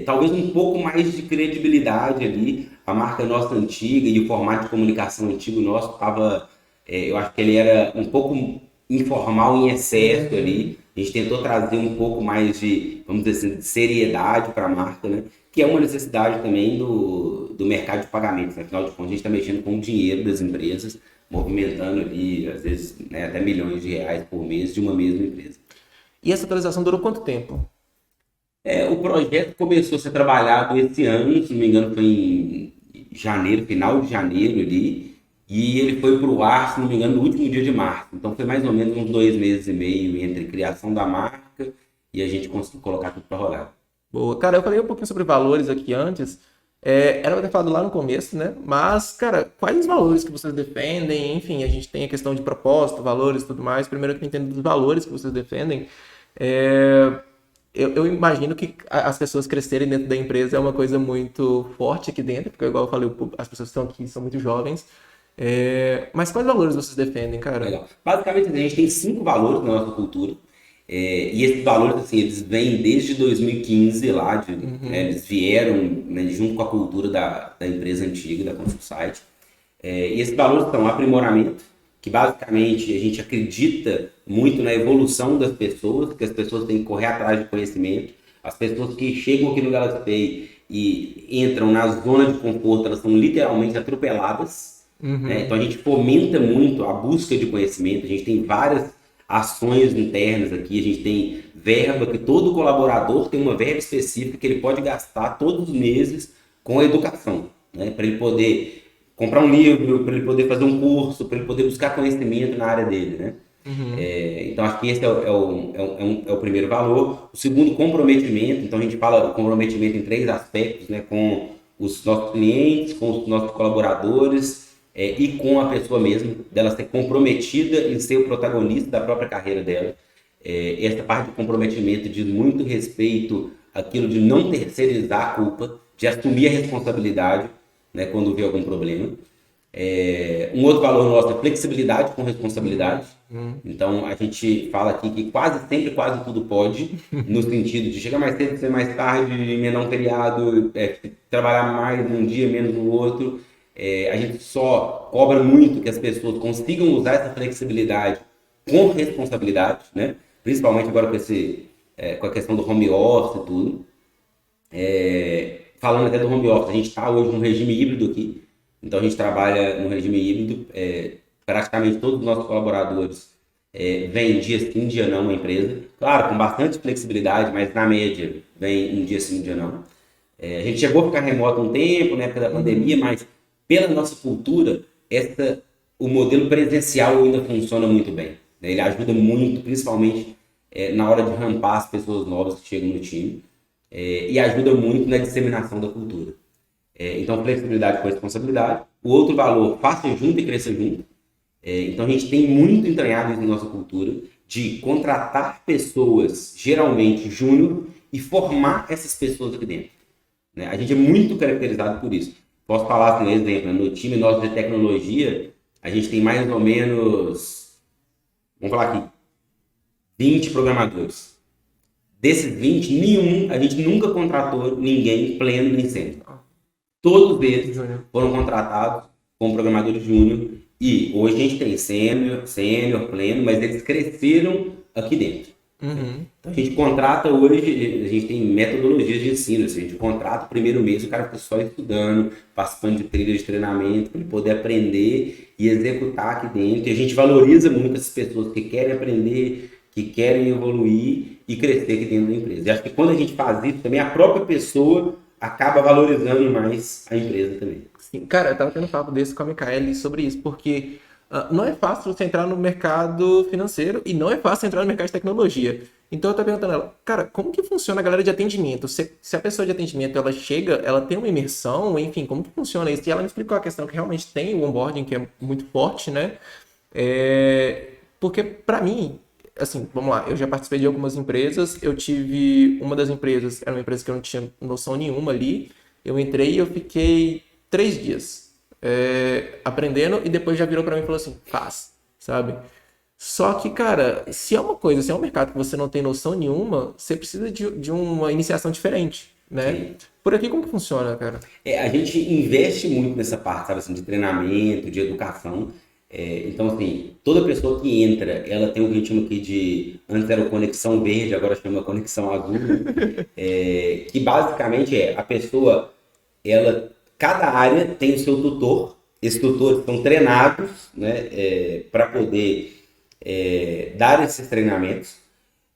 talvez um pouco mais de credibilidade ali. A marca nossa antiga e o formato de comunicação antigo nosso estava, eu acho que ele era um pouco informal em excesso Uhum. ali. A gente tentou trazer um pouco mais de, vamos dizer assim, de seriedade para a marca, né? Que é uma necessidade também do mercado de pagamentos, né? Afinal de contas, a gente está mexendo com o dinheiro das empresas, movimentando ali, às vezes, né, até milhões de reais por mês de uma mesma empresa. E essa atualização durou quanto tempo? O projeto começou a ser trabalhado esse ano, se não me engano, foi em janeiro, final de janeiro ali, e ele foi para o ar, se não me engano, no último dia de março. Então foi mais ou menos uns 2 meses e meio entre criação da marca e a gente conseguiu colocar tudo para rodar. Boa. Cara, eu falei um pouquinho sobre valores aqui antes. Era pra ter falado lá no começo, né? Mas, cara, quais os valores que vocês defendem? Enfim, a gente tem a questão de propósito, valores e tudo mais. Primeiro eu entendo dos valores que vocês defendem. É, eu imagino que as pessoas crescerem dentro da empresa é uma coisa muito forte aqui dentro, porque, igual eu falei, as pessoas que estão aqui são muito jovens. Mas quais valores vocês defendem, cara? Legal. Basicamente, a gente tem 5 valores na nossa cultura. E esses valores, assim, eles vêm desde 2015 lá, né, Uhum. eles vieram, né, junto com a cultura da empresa antiga, da Consulsite. E esses valores são aprimoramento, que basicamente a gente acredita muito na evolução das pessoas, que as pessoas têm que correr atrás de conhecimento. As pessoas que chegam aqui no Galaxy Pay e entram na zona de conforto, elas são literalmente atropeladas, né? Uhum. Então a gente fomenta muito a busca de conhecimento, a gente tem várias ações internas aqui, a gente tem verba que todo colaborador tem uma verba específica que ele pode gastar todos os meses com a educação, né? Para ele poder comprar um livro, para ele poder fazer um curso, para ele poder buscar conhecimento na área dele, né? Então, acho que esse é o primeiro valor. O segundo, comprometimento. Então, a gente fala comprometimento em 3 aspectos, né? Com os nossos clientes, com os nossos colaboradores e com a pessoa mesma, dela ser comprometida em ser o protagonista da própria carreira dela. Essa parte de comprometimento diz muito respeito àquilo de não terceirizar a culpa, de assumir a responsabilidade, né, quando vê algum problema. Um outro valor nosso é flexibilidade com responsabilidade. Então, a gente fala aqui que quase sempre, quase tudo pode, no sentido de chegar mais cedo, ser mais tarde, emendar um feriado, trabalhar mais num dia, menos no outro. A gente só cobra muito que as pessoas consigam usar essa flexibilidade com responsabilidade, né? Principalmente agora com a questão do home office e tudo. Falando até do home office, a gente está hoje num regime híbrido aqui. Então, a gente trabalha no regime híbrido. Praticamente todos os nossos colaboradores vêm dia sim, dia não na empresa. Claro, com bastante flexibilidade, mas na média vem um dia sim, dia não. A gente chegou a ficar remoto um tempo, na época da pandemia, mas pela nossa cultura, o modelo presencial ainda funciona muito bem, né? Ele ajuda muito, principalmente na hora de rampar as pessoas novas que chegam no time, e ajuda muito na disseminação da cultura. Então, flexibilidade com responsabilidade. O outro valor, faça junto e cresça junto. Então, a gente tem muito entranhado isso na nossa cultura, de contratar pessoas, geralmente júnior, e formar essas pessoas aqui dentro, né? A gente é muito caracterizado por isso. Posso falar assim, um exemplo, no time nosso de tecnologia, a gente tem mais ou menos, vamos falar aqui, 20 programadores. Desses 20, nenhum, a gente nunca contratou ninguém pleno nem sênior. Todos eles foram contratados como programadores júnior e hoje a gente tem sênior, pleno, mas eles cresceram aqui dentro. Então a gente contrata hoje, a gente tem metodologias de ensino, assim, a gente contrata o primeiro mês, o cara fica só estudando, participando de trilhas de treinamento, para ele poder aprender e executar aqui dentro. E a gente valoriza muito essas pessoas que querem aprender, que querem evoluir e crescer aqui dentro da empresa. E acho que quando a gente faz isso também, a própria pessoa acaba valorizando mais a empresa também. Sim, cara, eu tava tendo um papo desse com a Micaele sobre isso, porque não é fácil você entrar no mercado financeiro e não é fácil entrar no mercado de tecnologia. Então eu tô perguntando a ela, cara, como que funciona a galera de atendimento? Se a pessoa de atendimento, ela chega, ela tem uma imersão, enfim, como que funciona isso? E ela me explicou a questão que realmente tem o onboarding, que é muito forte, né? Porque pra mim, assim, vamos lá, eu já participei de algumas empresas, eu tive uma das empresas, era uma empresa que eu não tinha noção nenhuma ali, eu entrei e eu fiquei 3 dias aprendendo e depois já virou pra mim e falou assim, faz, sabe? Só que, cara, se é uma coisa, se é um mercado que você não tem noção nenhuma, você precisa de uma iniciação diferente, né? Sim. Por aqui como que funciona, cara? A gente investe muito nessa parte, sabe, assim, de treinamento, de educação. Então, assim, toda pessoa que entra, ela tem o que a gente chama aqui de, antes era o conexão verde, agora chama conexão azul, né? Que basicamente a pessoa, cada área tem o seu tutor, esses tutores são treinados, né, para poder dar esses treinamentos,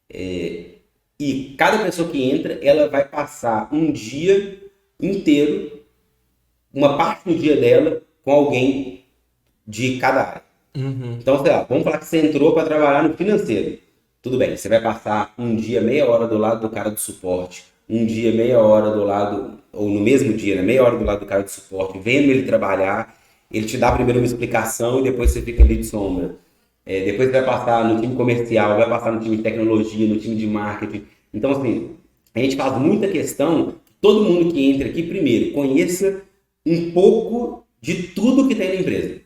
e cada pessoa que entra, ela vai passar um dia inteiro, uma parte do dia dela, com alguém de cada área. Então, sei lá, vamos falar que você entrou para trabalhar no financeiro. Tudo bem, você vai passar um dia, meia hora do lado do cara do suporte, um dia, meia hora do lado, ou no mesmo dia, né, meia hora do lado do cara do suporte, vendo ele trabalhar, ele te dá primeiro uma explicação e depois você fica ali de sombra. Depois você vai passar no time comercial, vai passar no time de tecnologia, no time de marketing. Então, assim, a gente faz muita questão que todo mundo que entra aqui, primeiro, conheça um pouco de tudo que tem na empresa.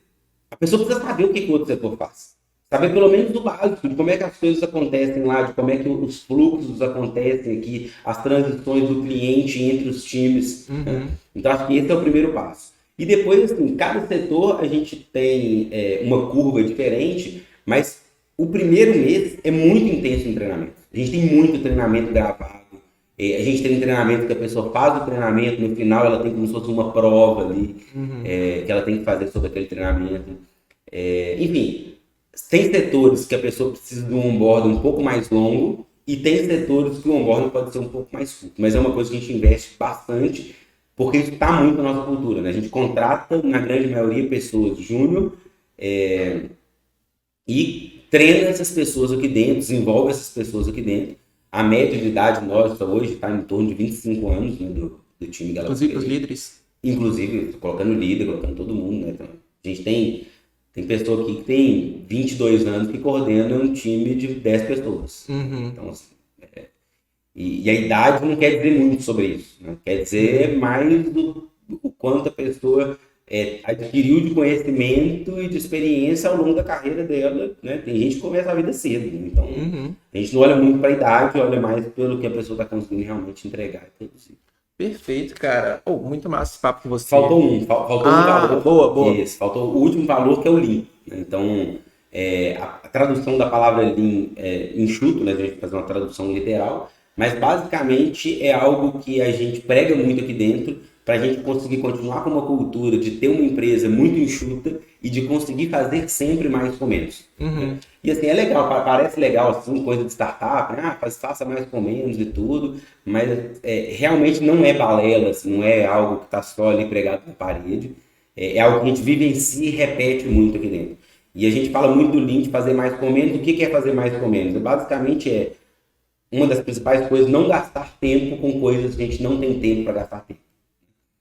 A pessoa precisa saber o que o outro setor faz. Saber pelo menos do básico, de como é que as coisas acontecem lá, de como é que os fluxos acontecem aqui, as transições do cliente entre os times. Né? Então, acho que esse é o primeiro passo. E depois, assim, cada setor a gente tem uma curva diferente, mas o primeiro mês é muito intenso em treinamento. A gente tem muito treinamento gravado. A gente tem treinamento que a pessoa faz o treinamento, no final ela tem como se fosse uma prova ali, que ela tem que fazer sobre aquele treinamento. Enfim, tem setores que a pessoa precisa de um onboarding um pouco mais longo e tem setores que o onboarding pode ser um pouco mais curto. Mas é uma coisa que a gente investe bastante, porque isso está muito na nossa cultura, né? A gente contrata, na grande maioria, pessoas júnior e treina essas pessoas aqui dentro, desenvolve essas pessoas aqui dentro. A média de idade nossa hoje está em torno de 25 anos, né, do time Galaxy. Inclusive os líderes. Inclusive, colocando líder, colocando todo mundo, né? Então, a gente tem pessoa aqui que tem 22 anos que coordena um time de 10 pessoas. Então, assim, e a idade não quer dizer muito sobre isso, né? Quer dizer mais o quanto a pessoa adquiriu de conhecimento e de experiência ao longo da carreira dela, né? Tem gente que começa a vida cedo, né? Então a gente não olha muito para a idade, olha mais pelo que a pessoa está conseguindo realmente entregar e produzir. Perfeito, cara. Muito massa esse papo que você... Faltou um valor. Boa. Isso, faltou o último valor, que é o Lean, né? Então, a tradução da palavra Lean é enxuto, né? A gente fazer uma tradução literal, mas basicamente é algo que a gente prega muito aqui dentro para a gente conseguir continuar com uma cultura de ter uma empresa muito enxuta e de conseguir fazer sempre mais com menos. Né? E assim, é legal, parece legal assim, coisa de startup, né? Faça mais com menos e tudo, mas realmente não é balela, assim, não é algo que está só ali pregado na parede, é algo que a gente vivencia e repete muito aqui dentro. E a gente fala muito do Lean de fazer mais com menos. O que é fazer mais com menos? Basicamente uma das principais coisas, não gastar tempo com coisas que a gente não tem tempo para gastar tempo.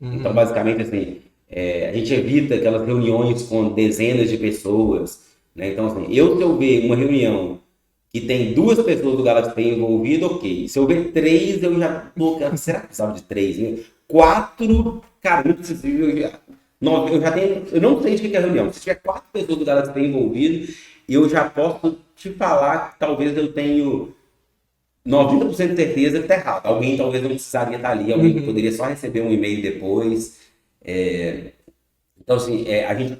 Então, basicamente, assim, a gente evita aquelas reuniões com dezenas de pessoas, né? Então, assim, se eu ver uma reunião que tem 2 pessoas do Galaxy envolvidas, ok. Se eu ver 3, eu já... será que precisava de 3? Né? 4, cara, não precisa... Eu não sei de que é a reunião. Se tiver 4 pessoas do Galaxy envolvidas, eu já posso te falar que talvez eu tenha 90% de certeza que está errado. Alguém talvez não precisaria estar ali, alguém que poderia só receber um e-mail depois. Então, assim, a gente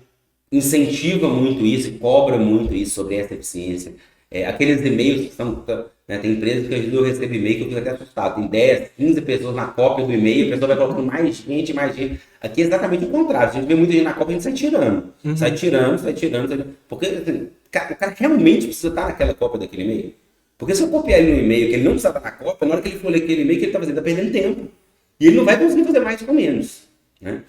incentiva muito isso, cobra muito isso sobre essa eficiência. Aqueles e-mails que são... Né, tem empresas que eu recebo e-mail que eu fico até assustado. Tem 10, 15 pessoas na cópia do e-mail, a pessoa vai colocando mais gente. Aqui é exatamente o contrário. A gente vê muita gente na cópia, a gente sai tirando. Sai tirando. Porque assim, o cara realmente precisa estar naquela cópia daquele e-mail. Porque se eu copiar ele no e-mail que ele não precisa estar na cópia, na hora que ele for ler aquele e-mail que ele está fazendo, está perdendo tempo. E ele não vai conseguir fazer mais com menos. Né?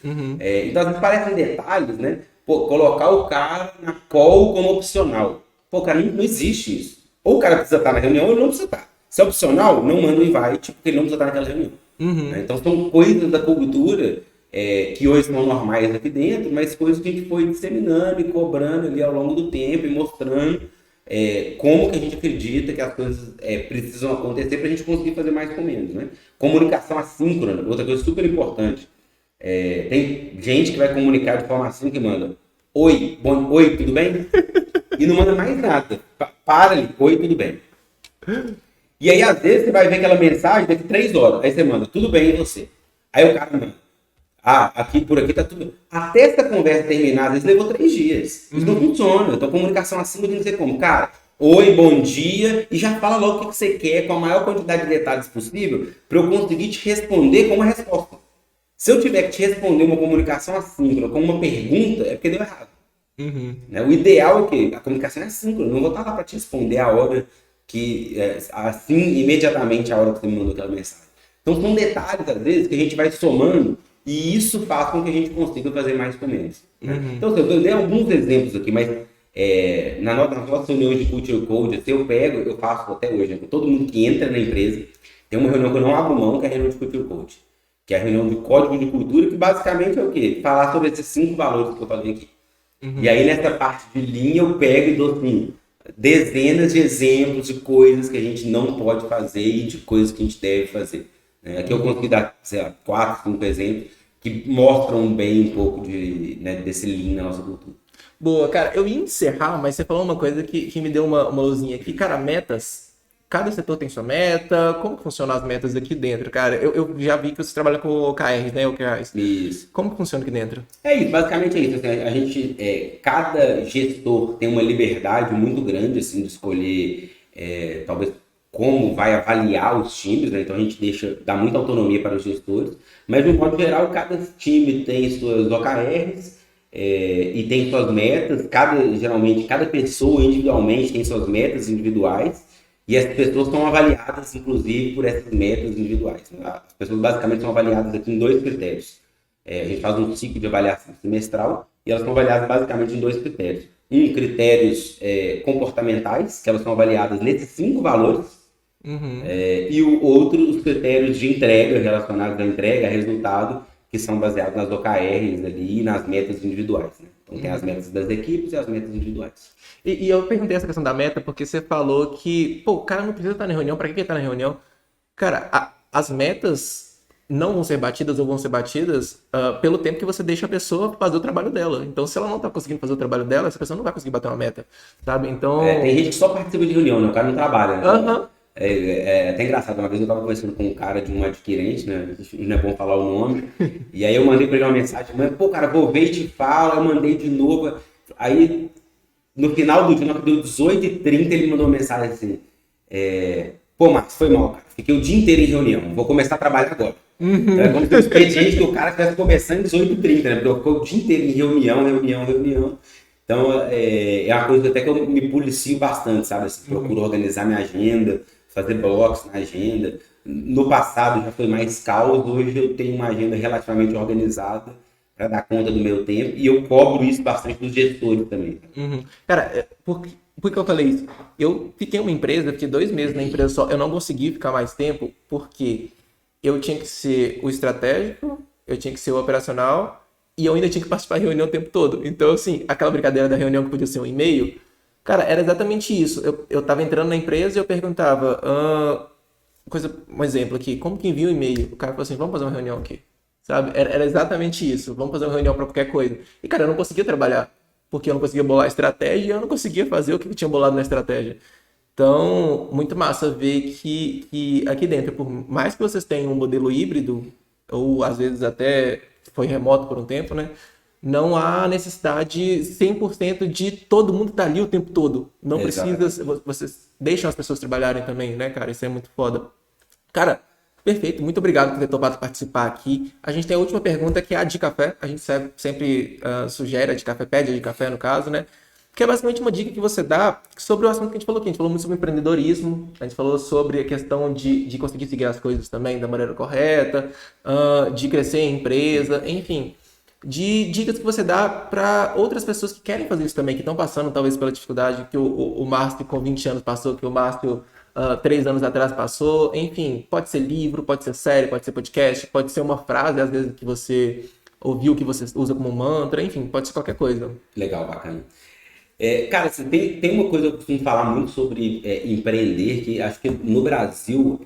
Então, às vezes parecem detalhes, né? Pô, colocar o cara na call como opcional. Pô, cara, não existe isso. Ou o cara precisa estar na reunião ou ele não precisa estar. Se é opcional, não manda um invite, porque ele não precisa estar naquela reunião. Né? Então, são coisas da cultura que hoje são normais aqui dentro, mas coisas que a gente foi disseminando e cobrando ali ao longo do tempo e mostrando como que a gente acredita que as coisas precisam acontecer para a gente conseguir fazer mais com menos. Né? Comunicação assíncrona, outra coisa super importante. Tem gente que vai comunicar de forma assim que manda oi, tudo bem? E não manda mais nada. Para ali, oi, tudo bem. E aí, às vezes, você vai ver aquela mensagem daqui 3 horas. Aí você manda, tudo bem, e você? Aí o cara manda, por aqui tá tudo bem. Até essa conversa terminar, às vezes levou 3 dias. Isso não funciona. Então, comunicação assim tem que ser como? Cara, oi, bom dia, e já fala logo o que você quer, com a maior quantidade de detalhes possível, para eu conseguir te responder com uma resposta. Se eu tiver que te responder uma comunicação assíncrona com uma pergunta, é porque deu errado. Né? O ideal é que a comunicação é assíncrona. Eu não vou estar lá para te responder a hora que, assim, imediatamente a hora que você me mandou aquela mensagem. Então, são detalhes, às vezes, que a gente vai somando e isso faz com que a gente consiga fazer mais com menos. Né? Então, eu dei alguns exemplos aqui, mas na nossa reunião de Culture Code, eu faço até hoje, né? Todo mundo que entra na empresa, tem uma reunião que eu não abro mão, que é a reunião de Culture Code. Que é a reunião de código de cultura, que basicamente é o quê? Falar sobre esses 5 valores que eu falei aqui. E aí, nessa parte de linha, eu pego e dou assim, dezenas de exemplos de coisas que a gente não pode fazer e de coisas que a gente deve fazer. Aqui eu consegui dar, sei lá, 4, 5 exemplos que mostram bem um pouco desse lean na nossa cultura. Boa, cara, eu ia encerrar, mas você falou uma coisa que me deu uma luzinha aqui. Cara, metas. Cada setor tem sua meta. Como que funcionam as metas aqui dentro, cara? Eu já vi que você trabalha com OKRs, né? OKRs. Isso. Como que funciona aqui dentro? Isso, basicamente é isso. Assim, a gente, cada gestor tem uma liberdade muito grande, assim, de escolher, talvez, como vai avaliar os times, né? Então a gente dá muita autonomia para os gestores. Mas, de um modo geral, cada time tem suas OKRs e tem suas metas. Geralmente, cada pessoa individualmente tem suas metas individuais. E as pessoas são avaliadas, inclusive, por essas metas individuais. As pessoas basicamente são avaliadas aqui em 2 critérios. A gente faz um ciclo de avaliação semestral e elas são avaliadas basicamente em 2 critérios. critérios comportamentais, que elas são avaliadas nesses 5 valores, e o outro, os critérios de entrega, relacionados à entrega, a resultado, que são baseados nas OKRs ali e nas metas individuais, né? Então tem as metas das equipes e as metas individuais. E eu perguntei essa questão da meta porque você falou que, pô, o cara não precisa estar na reunião, pra que ele tá na reunião? Cara, as metas não vão ser batidas ou vão ser batidas pelo tempo que você deixa a pessoa fazer o trabalho dela. Então, se ela não tá conseguindo fazer o trabalho dela, essa pessoa não vai conseguir bater uma meta, sabe? Então... Tem gente que só participa de reunião, né? O cara não trabalha, né? Aham. É até engraçado, uma vez eu tava conversando com um cara de um adquirente, né? Não é bom falar o nome. E aí eu mandei pra ele uma mensagem, mas, pô, cara, vou ver e te falo. Eu mandei de novo. Aí, no final do dia, que deu 18h30, ele mandou uma mensagem assim: pô, Marcos, foi mal, cara. Fiquei o dia inteiro em reunião. Vou começar a trabalhar agora. Então, é como se o expediente do cara estivesse começando às 18h30, né? Porque eu fiquei o dia inteiro em reunião. Então, é uma coisa até que eu me policio bastante, sabe? Assim, procuro organizar minha agenda, fazer blocos na agenda. No passado já foi mais caos, hoje eu tenho uma agenda relativamente organizada para dar conta do meu tempo e eu cobro isso bastante dos gestores também. Cara, por que eu falei isso? Eu fiquei uma empresa, fiquei 2 meses na empresa só, eu não consegui ficar mais tempo porque eu tinha que ser o estratégico, eu tinha que ser o operacional e eu ainda tinha que participar da reunião o tempo todo. Então, assim, aquela brincadeira da reunião que podia ser um e-mail, cara, era exatamente isso. Eu tava entrando na empresa e eu perguntava, um exemplo aqui, como que envia um e-mail? O cara falou assim, vamos fazer uma reunião aqui. Sabe? Era exatamente isso. Vamos fazer uma reunião para qualquer coisa. E, cara, eu não conseguia trabalhar. Porque eu não conseguia bolar a estratégia e eu não conseguia fazer o que eu tinha bolado na estratégia. Então, muito massa ver que aqui dentro, por mais que vocês tenham um modelo híbrido, ou às vezes até foi remoto por um tempo, né? Não há necessidade 100% de todo mundo estar ali o tempo todo. Não Exato. precisa, vocês deixam as pessoas trabalharem também, né, cara? Isso é muito foda. Cara, perfeito. Muito obrigado por ter topado participar aqui. A gente tem a última pergunta, que é a de café. A gente sempre sugere a de café, pede a de café, no caso, né? Que é basicamente uma dica que você dá sobre o assunto que a gente falou aqui. A gente falou muito sobre empreendedorismo, a gente falou sobre a questão de conseguir seguir as coisas também da maneira correta, de crescer em empresa, enfim. De dicas que você dá para outras pessoas que querem fazer isso também, que estão passando talvez pela dificuldade que o Márcio com 20 anos passou, que o Márcio 3 anos atrás passou. Enfim, pode ser livro, pode ser série, pode ser podcast, pode ser uma frase, às vezes, que você ouviu, que você usa como mantra, enfim, pode ser qualquer coisa. Legal, bacana. Cara, assim, tem uma coisa que eu costumo falar muito sobre empreender, que acho que no Brasil,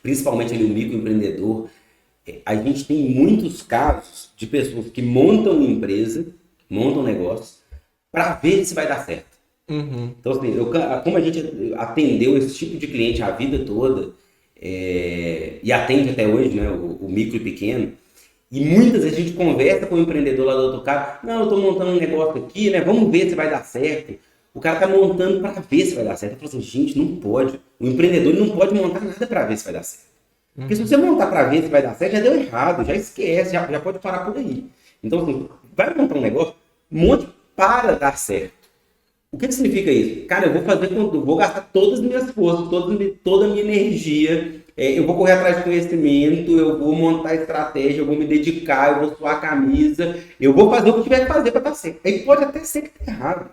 principalmente ali o microempreendedor, a gente tem muitos casos de pessoas que montam uma empresa, montam um negócio, para ver se vai dar certo. Então, assim, como a gente atendeu esse tipo de cliente a vida toda, e atende até hoje, né, o micro e pequeno, e muitas vezes a gente conversa com o empreendedor lá do outro cara, não, eu estou montando um negócio aqui, né, vamos ver se vai dar certo. O cara está montando para ver se vai dar certo. Eu falo assim, gente, não pode. O empreendedor não pode montar nada para ver se vai dar certo. Porque se você montar para ver se vai dar certo, já deu errado, já esquece, já pode parar por aí. Então, assim, vai montar um negócio, monte para dar certo. O que significa isso? Cara, eu vou gastar todas as minhas forças, toda a minha energia, eu vou correr atrás de conhecimento, eu vou montar estratégia, eu vou me dedicar, eu vou suar a camisa, eu vou fazer o que tiver que fazer para dar certo. Aí pode até ser que dê errado,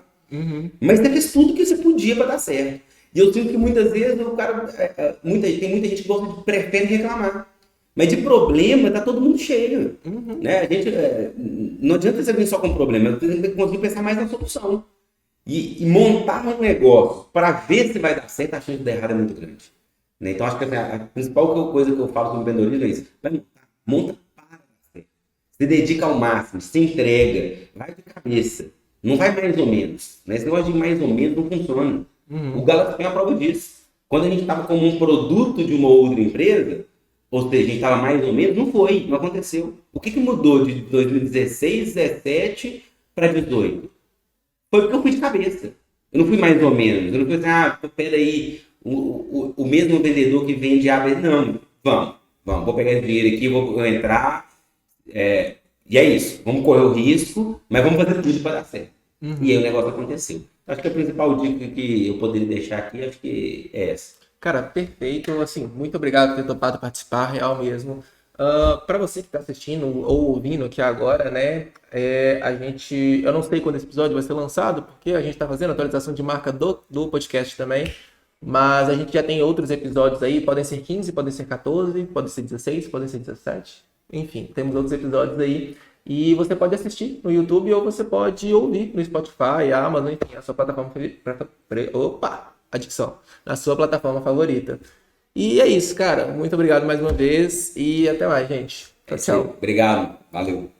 mas você fez tudo que você podia para dar certo. E eu sinto que muitas vezes o cara, tem muita gente que prefere reclamar. Mas de problema tá todo mundo cheio. Né? A gente, não adianta você vir só com problema, você tem que conseguir pensar mais na solução. E montar um negócio para ver se vai dar certo, a chance de dar errado é muito grande. Né? Então acho que a principal coisa que eu falo sobre empreendedorismo é isso. Vai monta para dar certo. Se dedica ao máximo, se entrega, vai de cabeça. Não vai mais ou menos. Né? Esse negócio de mais ou menos não funciona. O Galaxy tem a prova disso. Quando a gente estava como um produto de uma outra empresa, ou seja, a gente estava mais ou menos, não aconteceu. O que mudou de 2016, 17 para 18? Foi porque eu fui de cabeça. Eu não fui mais ou menos. Eu não fui assim, peraí, o mesmo vendedor que vende A, não, vamos, vou pegar esse dinheiro aqui, vou entrar, e é isso. Vamos correr o risco, mas vamos fazer tudo para dar certo. E aí o negócio aconteceu. Acho que a principal dica que eu poderia deixar aqui, acho que é essa. Cara, perfeito. Assim, muito obrigado por ter topado participar, real mesmo. Para você que está assistindo ou ouvindo aqui agora, né? Eu não sei quando esse episódio vai ser lançado, porque a gente está fazendo atualização de marca do podcast também. Mas a gente já tem outros episódios aí, podem ser 15, podem ser 14, podem ser 16, podem ser 17. Enfim, temos outros episódios aí. E você pode assistir no YouTube ou você pode ouvir no Spotify, Amazon, enfim, a sua plataforma favorita. Opa! Adicção. Na sua plataforma favorita. E é isso, cara. Muito obrigado mais uma vez e até mais, gente. É Tchau, isso aí. tchau. Obrigado. Valeu.